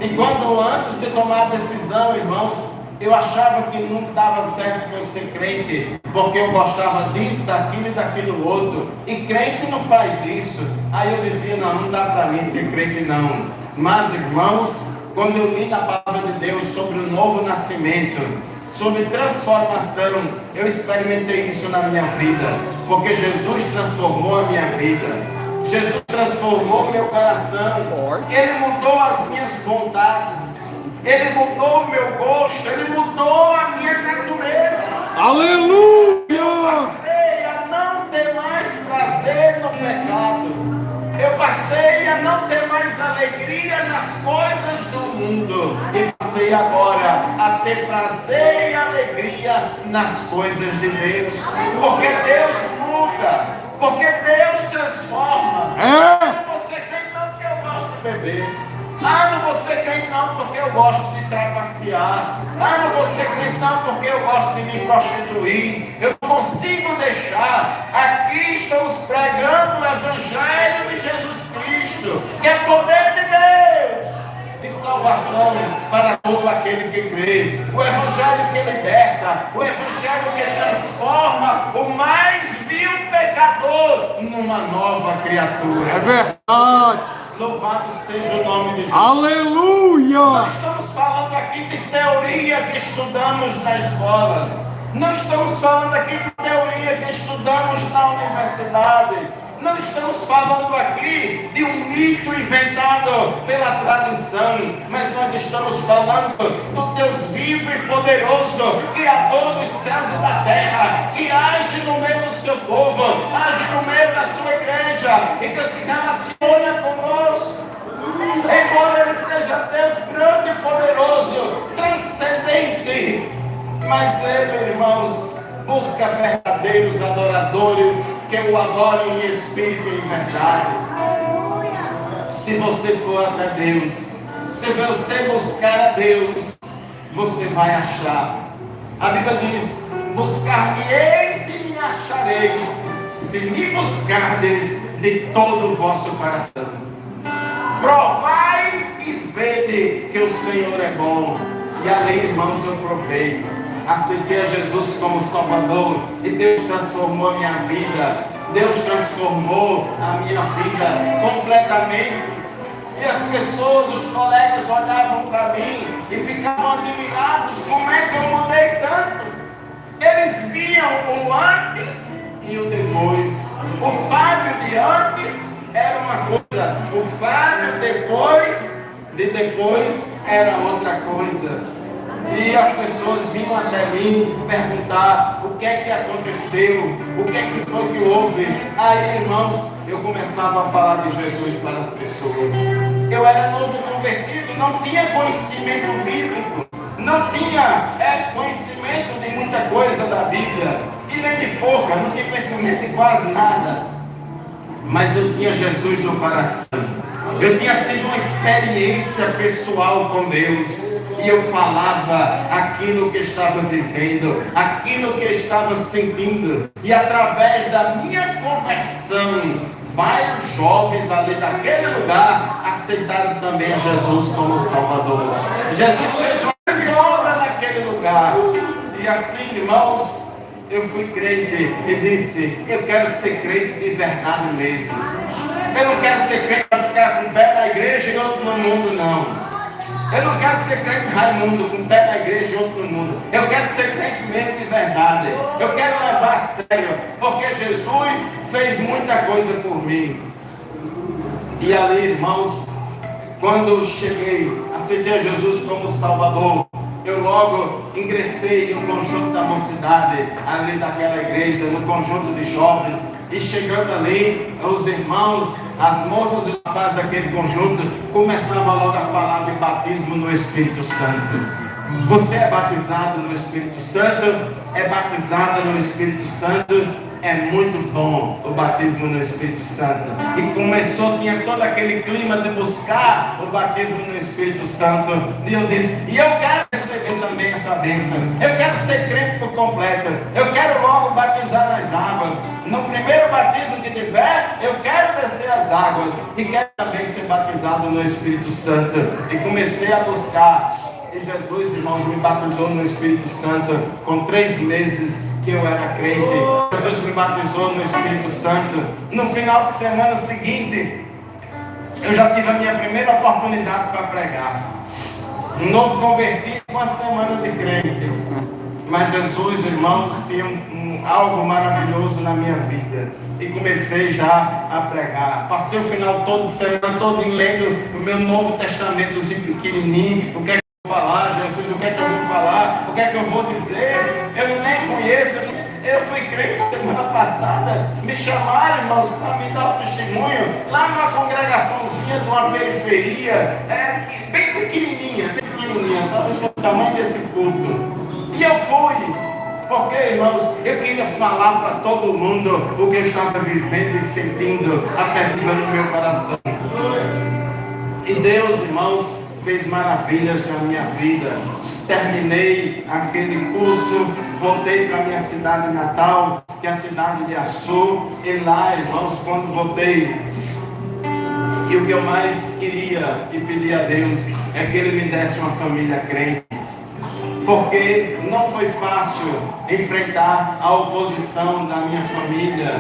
E quando antes de tomar a decisão, irmãos, eu achava que não dava certo para eu ser crente, porque eu gostava disso, daquilo e daquilo outro. E crente não faz isso. Aí eu dizia: não dá para mim ser crente não. Mas, irmãos, quando eu li na palavra de Deus sobre o novo nascimento, sobre transformação, eu experimentei isso na minha vida, porque Jesus transformou a minha vida. Jesus transformou meu coração. Ele mudou as minhas vontades. Ele mudou o meu gosto. Ele mudou a minha natureza. Aleluia! Eu passei a não ter mais prazer no pecado. Eu passei a não ter mais alegria nas coisas do mundo. E passei agora a ter prazer e alegria nas coisas de Deus. Porque Deus muda. Porque Deus transforma. Você crê não, porque eu gosto de beber. beber. Ah, não vou ser crente não porque eu gosto de trapacear. Ah, não vou ser crente não porque eu gosto de me prostituir. Eu não consigo deixar. Aqui estamos pregando o Evangelho de Jesus Cristo, que é poder de Deus de salvação para todo aquele que crê. O Evangelho que liberta, o Evangelho que transforma o mais vil pecador numa nova criatura. É verdade. Louvado seja o nome de Jesus. Aleluia. Não estamos falando aqui de teoria que estudamos na escola. Não estamos falando aqui de teoria que estudamos na universidade. Não estamos falando aqui de um mito inventado pela tradição, mas nós estamos falando do Deus vivo e poderoso, Criador dos céus e da terra, que age no meio do seu povo, age no meio da sua igreja e que se relaciona conosco. Embora Ele seja Deus grande e poderoso, transcendente, mas Ele, irmãos, busca verdadeiros adoradores que o adorem em espírito e em verdade. Se você for até Deus, se você buscar a Deus, você vai achar. A Bíblia diz: buscar-me-eis e me achareis, se me buscardes de todo o vosso coração. Provai e vede que o Senhor é bom. E ali, irmãos, eu provei. Aceitei a Jesus como Salvador e Deus transformou a minha vida. Deus transformou a minha vida completamente. E as pessoas, os colegas olhavam para mim e ficavam admirados. Como é que eu mudei tanto? Eles viam o antes e o depois. O Fábio de antes era uma coisa, o Fábio depois era outra coisa. E as pessoas vinham até mim perguntar o que é que aconteceu, o que é que foi que houve. Aí, irmãos, eu começava a falar de Jesus para as pessoas. Eu era novo convertido, não tinha conhecimento bíblico, não tinha conhecimento de muita coisa da Bíblia, e nem de pouca, não tinha conhecimento de quase nada. Mas eu tinha Jesus no coração. Eu tinha tido uma experiência pessoal com Deus. E eu falava aquilo que estava vivendo, aquilo que estava sentindo. E através da minha conversão, vários jovens ali daquele lugar aceitaram também a Jesus como Salvador. Jesus fez uma grande obra naquele lugar. E assim, irmãos, eu fui crente e disse: eu quero ser crente de verdade mesmo. Eu não quero ser crente para ficar com o pé na igreja e outro no mundo, não. Eu não quero ser crente Raimundo, com o pé na igreja e outro no mundo. Eu quero ser crente mesmo de verdade. Eu quero levar a sério, porque Jesus fez muita coisa por mim. E ali, irmãos, quando eu cheguei, aceitei a Jesus como Salvador, eu logo ingressei no conjunto da mocidade, ali daquela igreja, no conjunto de jovens. E chegando ali, os irmãos, as moças e os rapazes daquele conjunto começavam logo a falar de batismo no Espírito Santo. Você é batizado no Espírito Santo? É batizado no Espírito Santo? É muito bom o batismo no Espírito Santo. E começou, tinha todo aquele clima de buscar o batismo no Espírito Santo. E eu disse: e eu quero receber também essa bênção. Eu quero ser crente por completo. Eu quero logo batizar nas águas. No primeiro batismo que tiver, eu quero descer as águas. E quero também ser batizado no Espírito Santo. E comecei a buscar. E Jesus, irmãos, me batizou no Espírito Santo com 3 meses que eu era crente. Jesus me batizou no Espírito Santo. No final de semana seguinte, eu já tive a minha primeira oportunidade para pregar. Um novo convertido com uma semana de crente. Mas Jesus, irmãos, tinha algo maravilhoso na minha vida. E comecei já a pregar. Passei o final todo de semana todo lendo o meu Novo Testamentozinho pequenininho. O que é que eu vou falar, Jesus? O que é que eu vou falar? O que é que eu vou dizer? Eu nem conheço. Eu fui crente semana passada. Me chamaram, irmãos, para me dar o testemunho. Lá numa congregaçãozinha de uma periferia. Bem pequenininha. Talvez o tamanho desse culto. E eu fui. Porque, irmãos, eu queria falar para todo mundo o que eu estava vivendo e sentindo a fé viva no meu coração. E Deus, irmãos, fez maravilhas na minha vida. Terminei aquele curso, voltei para minha cidade natal, que é a cidade de Açu. E lá, irmãos, quando voltei, e o que eu mais queria e pedia a Deus é que Ele me desse uma família crente. Porque não foi fácil enfrentar a oposição da minha família,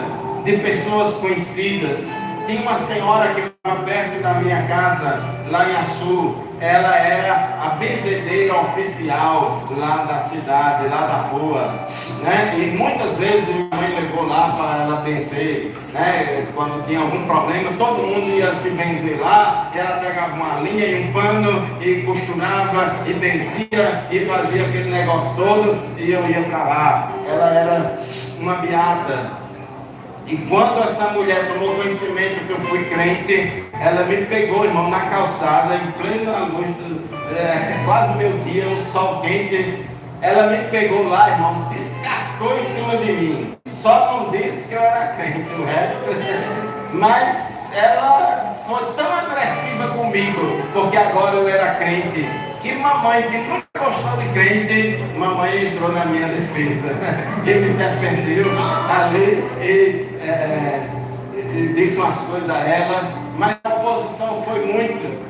de pessoas conhecidas. Tinha uma senhora que estava perto da minha casa, lá em Açu. Ela era a benzedeira oficial lá da cidade, lá da rua, né? E muitas vezes minha mãe levou lá para ela benzer, né? Quando tinha algum problema, todo mundo ia se benzer lá. Ela pegava uma linha e um pano e costurava e benzia e fazia aquele negócio todo, e eu ia para lá. Ela era uma beata. E quando essa mulher tomou conhecimento que eu fui crente, ela me pegou, irmão, na calçada, em plena luz, quase meio-dia, um sol quente. Ela me pegou lá, irmão, descascou em cima de mim. Só não disse que eu era crente, o resto. Mas ela foi tão agressiva comigo, porque agora eu era crente, que mamãe, que nunca gostou de crente, mamãe entrou na minha defesa. Ele me defendeu ali e disse umas coisas a ela, mas a oposição foi muito.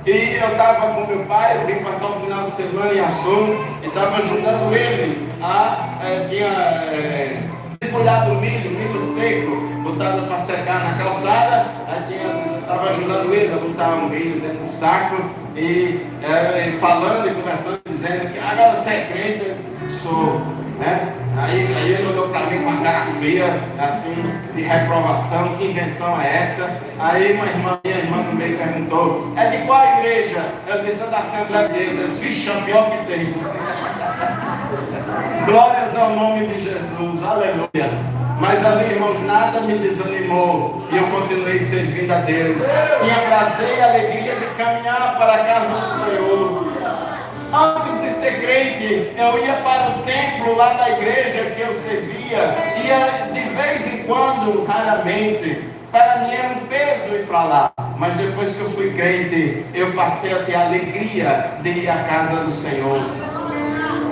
E eu estava com meu pai, eu vim passar o final de semana em Açu, e estava ajudando ele tinha debulhado milho seco, botado para secar na calçada. Aí estava ajudando ele a botar o milho dentro do saco, e falando e conversando, dizendo que agora você é crente. Eu disse, sou, né? Aí ele olhou para mim com uma cara feia, assim, de reprovação. Que invenção é essa? Aí minha irmã no meio perguntou, é de qual igreja? Eu disse, é da Assembleia de Deus. Eu disse, vixe, é o pior que tem. Glórias ao nome de Jesus, aleluia. Mas ali, irmãos, nada me desanimou, e eu continuei servindo a Deus. Tinha prazer e alegria de caminhar para a casa do Senhor. Antes de ser crente, eu ia para o templo lá da igreja que eu servia, ia de vez em quando, raramente. Para mim era um peso ir para lá. Mas depois que eu fui crente, eu passei a ter a alegria de ir à casa do Senhor.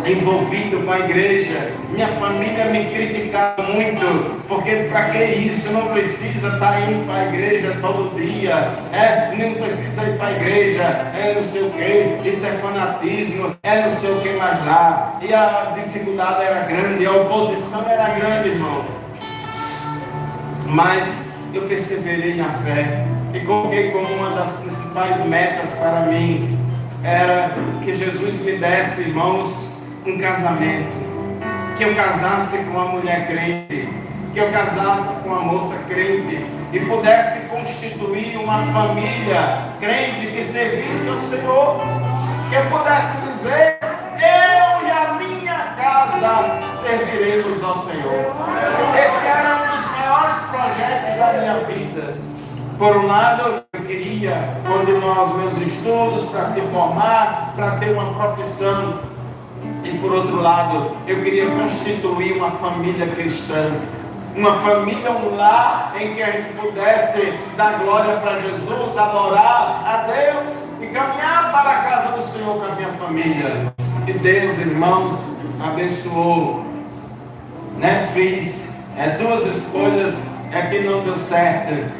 Envolvido com a igreja, minha família me criticava muito, porque para que isso? Não precisa estar indo para a igreja todo dia, nem precisa ir para a igreja, não sei o que, isso é fanatismo, não sei o que mais lá. E a dificuldade era grande, a oposição era grande, irmãos. Mas eu perseverei na fé e coloquei como uma das principais metas para mim era que Jesus me desse, irmãos, um casamento, que eu casasse com uma mulher crente, que eu casasse com uma moça crente e pudesse constituir uma família crente que servisse ao Senhor, que eu pudesse dizer, eu e a minha casa serviremos ao Senhor. Esse era um dos maiores projetos da minha vida. Por um lado, eu queria continuar os meus estudos para se formar, para ter uma profissão. E por outro lado, eu queria constituir uma família cristã, uma família, um lar em que a gente pudesse dar glória para Jesus, adorar a Deus e caminhar para a casa do Senhor com a minha família. E Deus, irmãos, abençoou, né? Fiz duas escolhas que não deu certo.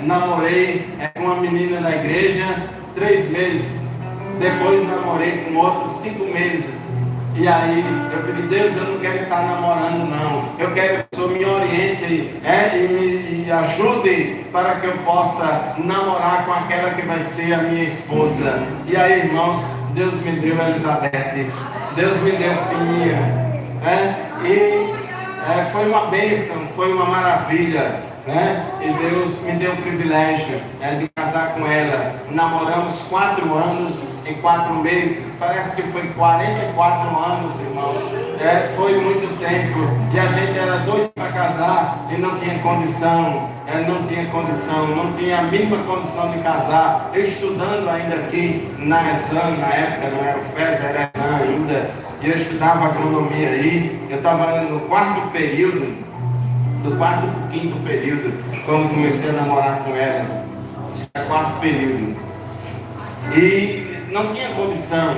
Namorei com uma menina da igreja 3 meses, depois namorei com outra 5 meses. E aí eu pedi, Deus, eu não quero estar namorando não, eu quero que o Senhor me oriente e me ajude para que eu possa namorar com aquela que vai ser a minha esposa. E aí, irmãos, Deus me deu Elizabeth, Deus me deu filhinha, e foi uma bênção, foi uma maravilha. E Deus me deu o privilégio de casar com ela. Namoramos 4 anos em 4 meses. Parece que foi 44 anos, irmãos. Foi muito tempo. E a gente era doido para casar e não tinha condição. Não tinha a mínima condição de casar. Eu estudando ainda aqui na ESAM, na época não era o FES, era ESAM ainda. E eu estudava agronomia aí. Eu estava no 4º período. Do 4º para o 5º período, quando comecei a namorar com ela, tinha 4º período. E não tinha condição,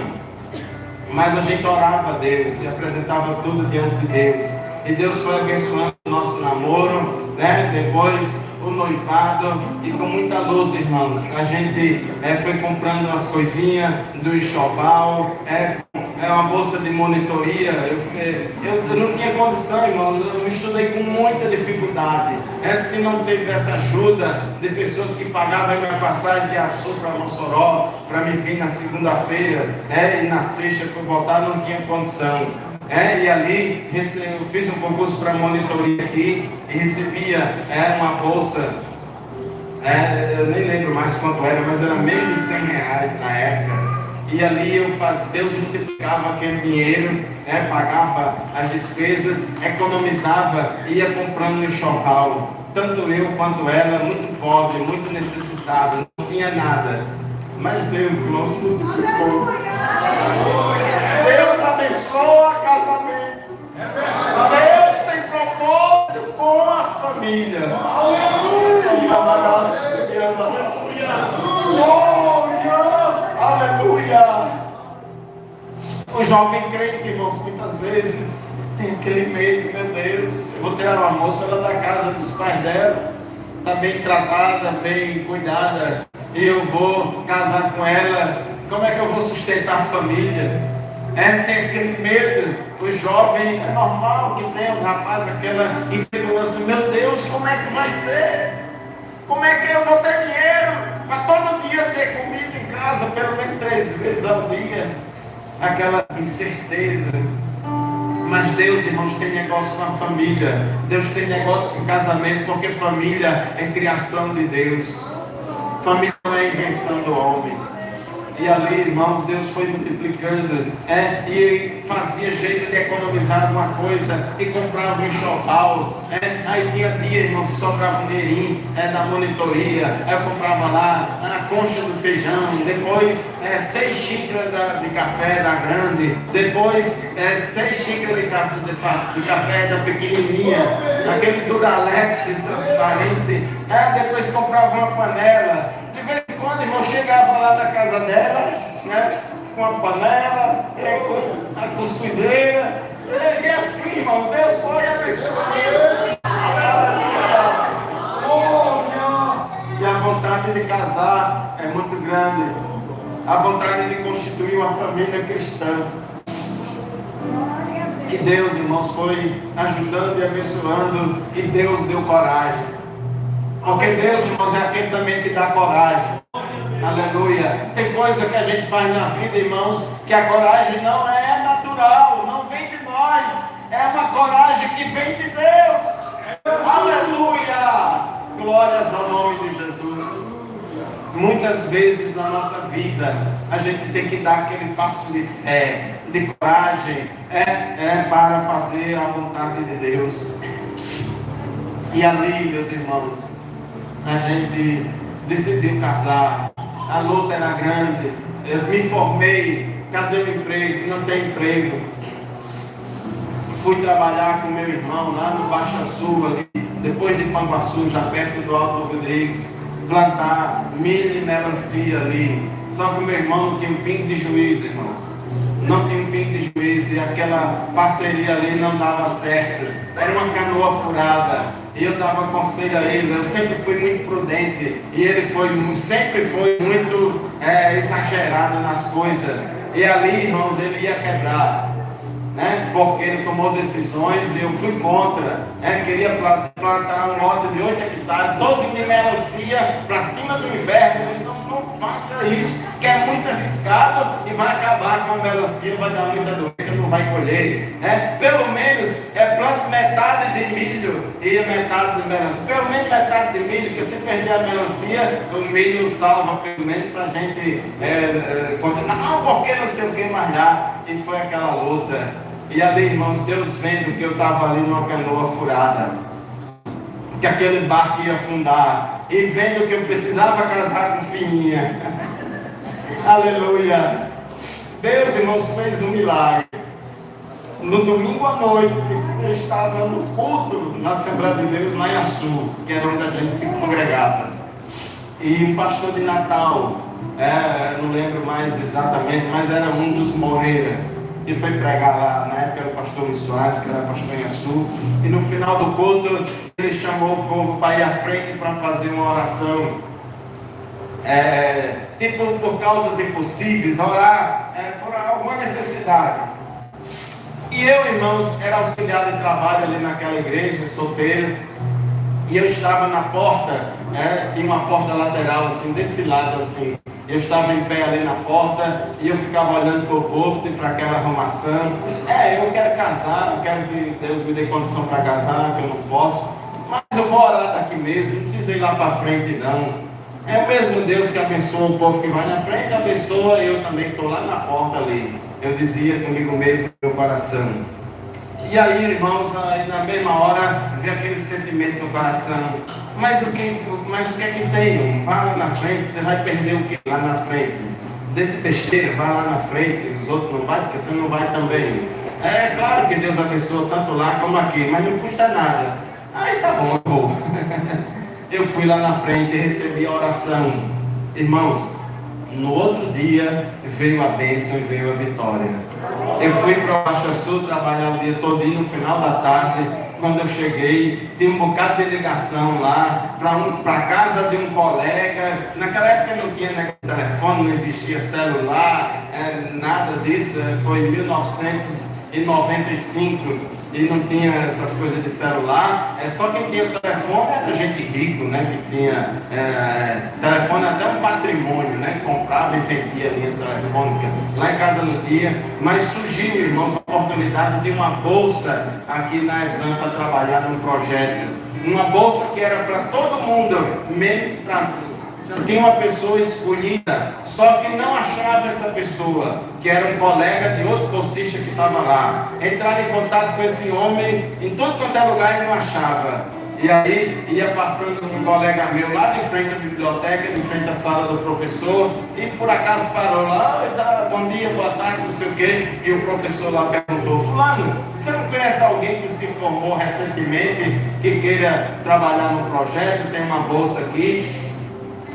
mas a gente orava a Deus e apresentava tudo diante de Deus. E Deus foi abençoando o nosso namoro, né? Depois o noivado, e com muita luta, irmãos, a gente foi comprando umas coisinhas do enxoval, uma bolsa de monitoria. Eu não tinha condição, irmão. Eu estudei com muita dificuldade. Se não teve essa ajuda de pessoas que pagavam a minha passagem de Açu para Mossoró, para me vir na segunda-feira, e na sexta para voltar, não tinha condição. E ali eu fiz um concurso para monitoria aqui e recebia uma bolsa, eu nem lembro mais quanto era, mas era menos de R$100 na época. E ali Deus multiplicava aquele dinheiro, pagava as despesas, economizava, ia comprando enxoval. Tanto eu quanto ela, muito pobre, muito necessitado, não tinha nada. Mas Deus, irmãos, multiplicou. Deus abençoa casamento. Deus tem propósito com a família. Aleluia. O jovem crente, irmãos, muitas vezes tem aquele medo, meu Deus, eu vou tirar uma moça lá da casa dos pais dela, está bem tratada, bem cuidada, e eu vou casar com ela, como é que eu vou sustentar a família? Tem aquele medo. O jovem, é normal que tenha os rapazes aquela insegurança, meu Deus, como é que vai ser? Como é que eu vou ter dinheiro para todo dia ter comida em casa, pelo menos 3 vezes ao dia? Aquela incerteza. Mas Deus, irmãos, tem negócio com a família. Deus tem negócio com o casamento, porque família é criação de Deus. Família não é invenção do homem. E ali, irmãos, Deus foi multiplicando, e fazia jeito de economizar alguma coisa, e comprava um enxoval, aí tinha dia, irmãos, sobrava um dinheirinho, da monitoria, eu comprava lá a concha do feijão, depois 6 xícaras de café da grande, depois 6 xícaras de café da pequenininha, aquele Duralex transparente, depois comprava uma panela. Quando o irmão chegava lá na casa dela, com a panela, com a cuscuzeira, e assim, irmão, Deus foi abençoando. E a vontade de casar é muito grande, a vontade de constituir uma família cristã. E Deus, irmãos, foi ajudando e abençoando, e Deus deu coragem. Porque Deus, irmãos, é aquele também que dá coragem. Aleluia. Tem coisa que a gente faz na vida, irmãos, que a coragem não é natural, não vem de nós. É uma coragem que vem de Deus. Aleluia. Glórias ao nome de Jesus. Muitas vezes na nossa vida, a gente tem que dar aquele passo de fé, de coragem, para fazer a vontade de Deus. E ali, meus irmãos, a gente decidiu casar. A luta era grande. Eu me formei. Cadê o emprego? Não tem emprego. Fui trabalhar com meu irmão lá no Baixo Sul, ali, depois de Panguaçu, já perto do Alto Rodrigues, plantar milho e melancia ali. Só que o meu irmão não tinha um pingo de juízo, irmãos. Não tinha um pingo de juízo, e aquela parceria ali não dava certo. Era uma canoa furada. E eu dava conselho a ele. Eu sempre fui muito prudente, e ele sempre foi muito exagerado nas coisas. E ali, irmãos, ele ia quebrar, porque ele tomou decisões e eu fui contra. Queria plantar um lote de 8 hectares, todo de melancia para cima do inverno. Eu disse, não faça isso, que é muito arriscado e vai acabar com a melancia, vai dar muita doença, não vai colher. Pelo menos planta metade de milho e metade de melancia. Pelo menos metade de milho, porque se perder a melancia, o milho salva pelo menos para a gente continuar. Não, porque não sei o que mais lá. E foi aquela luta. E ali, irmãos, Deus vendo que eu estava ali numa canoa furada, que aquele barco ia afundar, e vendo que eu precisava casar com filhinha. Aleluia. Deus, irmãos, fez um milagre. No domingo à noite, eu estava no culto na Assembleia de Deus, lá em Açu, que era onde a gente se congregava. e um pastor de Natal, não lembro mais exatamente, mas era um dos Moreira, que foi pregar lá. Na época era o pastor Luiz Soares, que era pastor em Açu, e no final do culto ele chamou o povo para ir à frente para fazer uma oração, tipo por causas impossíveis, orar por alguma necessidade. E eu, irmãos, era auxiliar de trabalho ali naquela igreja, solteiro, e eu estava na porta, tinha uma porta lateral assim, desse lado assim. Eu estava em pé ali na porta e eu ficava olhando para o púlpito e para aquela arrumação. Eu quero casar, eu quero que Deus me dê condição para casar, que eu não posso, mas eu vou orar daqui mesmo, não precisa ir lá para frente não. É o mesmo Deus que abençoa o povo que vai na frente, abençoa eu também, estou lá na porta ali. Eu dizia comigo mesmo no meu coração. E aí, irmãos, aí na mesma hora veio aquele sentimento no coração. Mas o que é que tem? Vá lá na frente, você vai perder o que lá na frente? De besteira, vá lá na frente, os outros não vai, porque você não vai também. É claro que Deus abençoa tanto lá como aqui, mas não custa nada. Aí tá bom, eu vou. Eu fui lá na frente e recebi a oração. Irmãos, no outro dia veio a bênção e veio a vitória. Eu fui para o Baixo Sul trabalhar o dia todinho, no final da tarde. Quando eu cheguei, tinha um bocado de ligação lá para a casa de um colega. Naquela época não tinha telefone, não existia celular, nada disso. Foi em 1995 e não tinha essas coisas de celular. Só quem tinha telefone era gente rico, né? Que tinha telefone, até um patrimônio, né? Comprava e vendia linha telefônica. Lá em casa não tinha, mas surgiu, irmãos, a oportunidade de uma bolsa aqui na Exam para trabalhar num projeto. Uma bolsa que era para todo mundo, menos para mim. Tinha uma pessoa escolhida, só que não achava essa pessoa, que era um colega de outro bolsista que estava lá. Entraram em contato com esse homem em todo quanto é lugar e não achava. E aí ia passando um colega meu lá de frente à biblioteca, de frente à sala do professor, e por acaso parou lá, bom dia, boa tarde, não sei o quê. E o professor lá perguntou: fulano, você não conhece alguém que se formou recentemente, que queira trabalhar no projeto, tem uma bolsa aqui?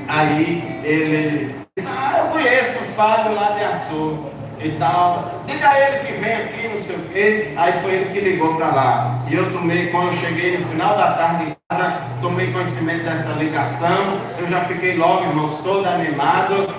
Aí ele disse: eu conheço o Fábio lá de Açu e tal, diga a ele que vem aqui, não sei o quê. Aí foi ele que ligou para lá. E eu quando eu cheguei no final da tarde em casa, tomei conhecimento dessa ligação. Eu já fiquei logo, irmãos, todo animado,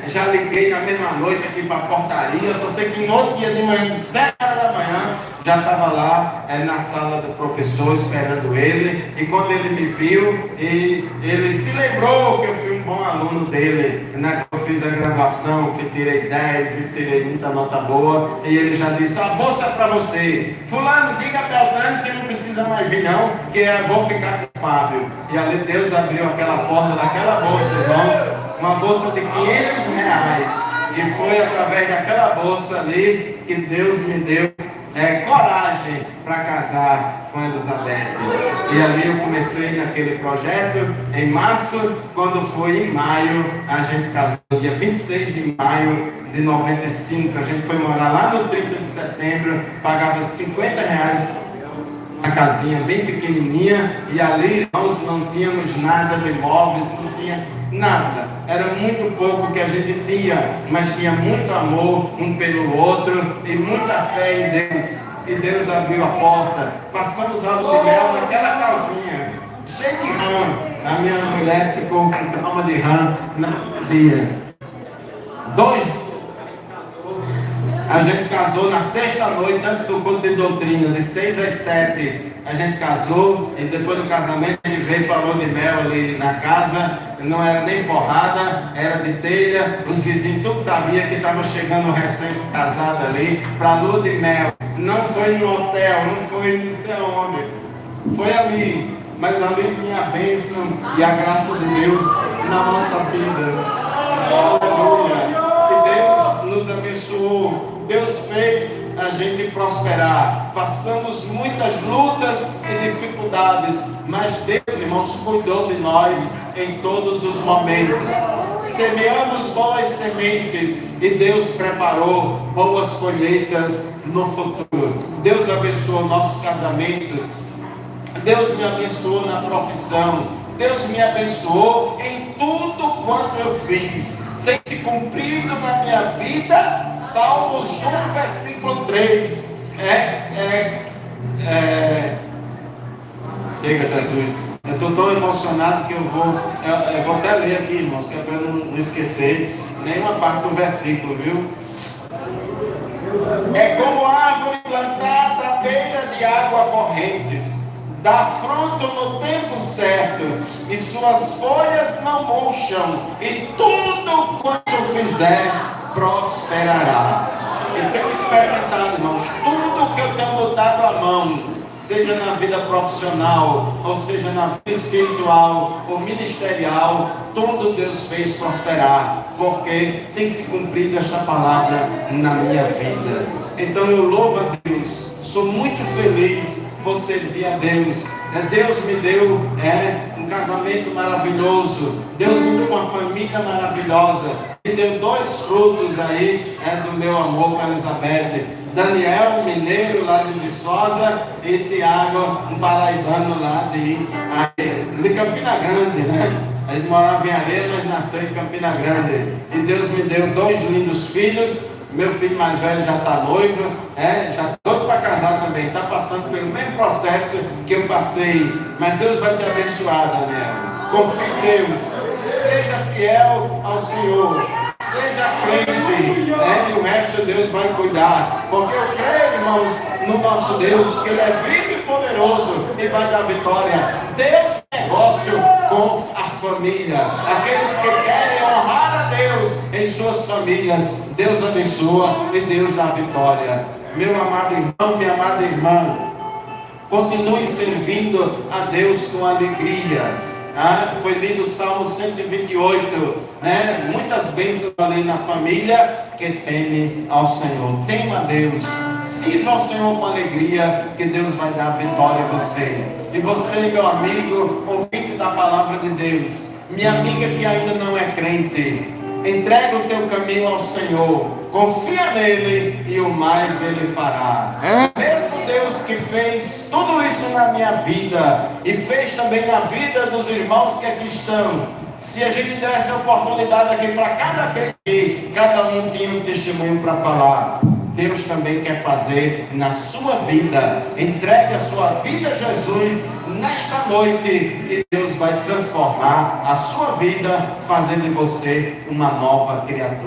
já liguei na mesma noite aqui para a portaria. Só sei que no outro dia de manhã, 7 horas da manhã, já estava lá na sala do professor esperando ele. E quando ele me viu, ele se lembrou que eu fui um bom aluno dele, né? Eu fiz a graduação, que tirei 10 e tirei muita nota boa. E ele já disse: a bolsa é para você. Fulano, diga a Beltrano que não precisa mais vir não, que eu vou ficar com o Fábio. E ali Deus abriu aquela porta daquela bolsa, irmãos, uma bolsa de R$500. E foi através daquela bolsa ali que Deus me deu coragem para casar com Elizabeth. E ali eu comecei naquele projeto em março. Quando foi em maio, a gente casou no dia 26 de maio de 95. A gente foi morar lá no 30 de setembro, pagava R$50 uma casinha bem pequenininha, e ali, irmãos, não tínhamos nada de imóveis, não tinha nada, era muito pouco que a gente tinha, mas tinha muito amor um pelo outro e muita fé em Deus. E Deus abriu a porta. Passamos a lua de mel naquela casinha cheia de rã. A minha mulher ficou com trauma de rã no dia. 2 A gente casou na sexta noite, antes do culto de doutrina, de 6 às 7. A gente casou, e depois do casamento ele veio para a lua de mel ali na casa. Não era nem forrada, era de telha. Os vizinhos todos sabiam que estava chegando recém-casado ali para a lua de mel. Não foi no hotel, não foi não sei onde, foi ali. Mas ali tinha a bênção e a graça de Deus na nossa vida. Aleluia! E Deus nos abençoou. Deus fez a gente prosperar. Passamos muitas lutas e dificuldades, mas Deus, irmãos, cuidou de nós em todos os momentos. Semeamos boas sementes e Deus preparou boas colheitas no futuro. Deus abençoou nosso casamento. Deus me abençoou na profissão. Deus me abençoou em tudo quanto eu fiz. Tem se cumprido na minha vida. Salmos 1, versículo 3. Chega, Jesus. Eu estou tão emocionado que eu vou até ler aqui, irmãos, que é para eu não esquecer nenhuma parte do versículo, viu? É como árvore plantada à beira de água correntes, dá fruto no tempo certo, e suas folhas não murcham, e tudo quanto fizer prosperará. Eu tenho experimentado, irmãos, tudo que eu tenho botado à mão, seja na vida profissional, ou seja na vida espiritual, ou ministerial, tudo Deus fez prosperar, porque tem se cumprido esta palavra na minha vida. Então eu louvo a Deus, sou muito feliz por servir a Deus. Deus me deu um casamento maravilhoso, Deus me deu uma família maravilhosa, me deu 2 frutos aí do meu amor com a Elizabeth. Daniel, mineiro lá de Viçosa, e Tiago, um paraibano lá de Campina Grande, né? A gente morava em Areia, mas nasceu em Campina Grande. E Deus me deu 2 lindos filhos. Meu filho mais velho já está noivo, já doido para casar também. Está passando pelo mesmo processo que eu passei. Mas Deus vai te abençoar, Daniel. Confie em Deus. Seja fiel ao Senhor. Seja crente, e o resto Deus vai cuidar, porque eu creio, irmãos, no nosso Deus, que Ele é vivo e poderoso e vai dar vitória. Deus negócio com a família, aqueles que querem honrar a Deus em suas famílias, Deus abençoa e Deus dá vitória. Meu amado irmão, minha amada irmã, continue servindo a Deus com alegria. Foi lido o Salmo 128, muitas bênçãos ali na família que teme ao Senhor. Tema a Deus, sirva ao Senhor com alegria, que Deus vai dar vitória a você. E você, meu amigo, ouvinte da palavra de Deus, minha amiga que ainda não é crente, entrega o teu caminho ao Senhor, confia nele e o mais Ele fará. Mesmo Deus que fez tudo isso na minha vida e fez também na vida dos irmãos que aqui estão, se a gente der essa oportunidade aqui para cada um tinha um testemunho para falar, Deus também quer fazer na sua vida. Entregue a sua vida a Jesus nesta noite e Deus vai transformar a sua vida, fazendo de você uma nova criatura.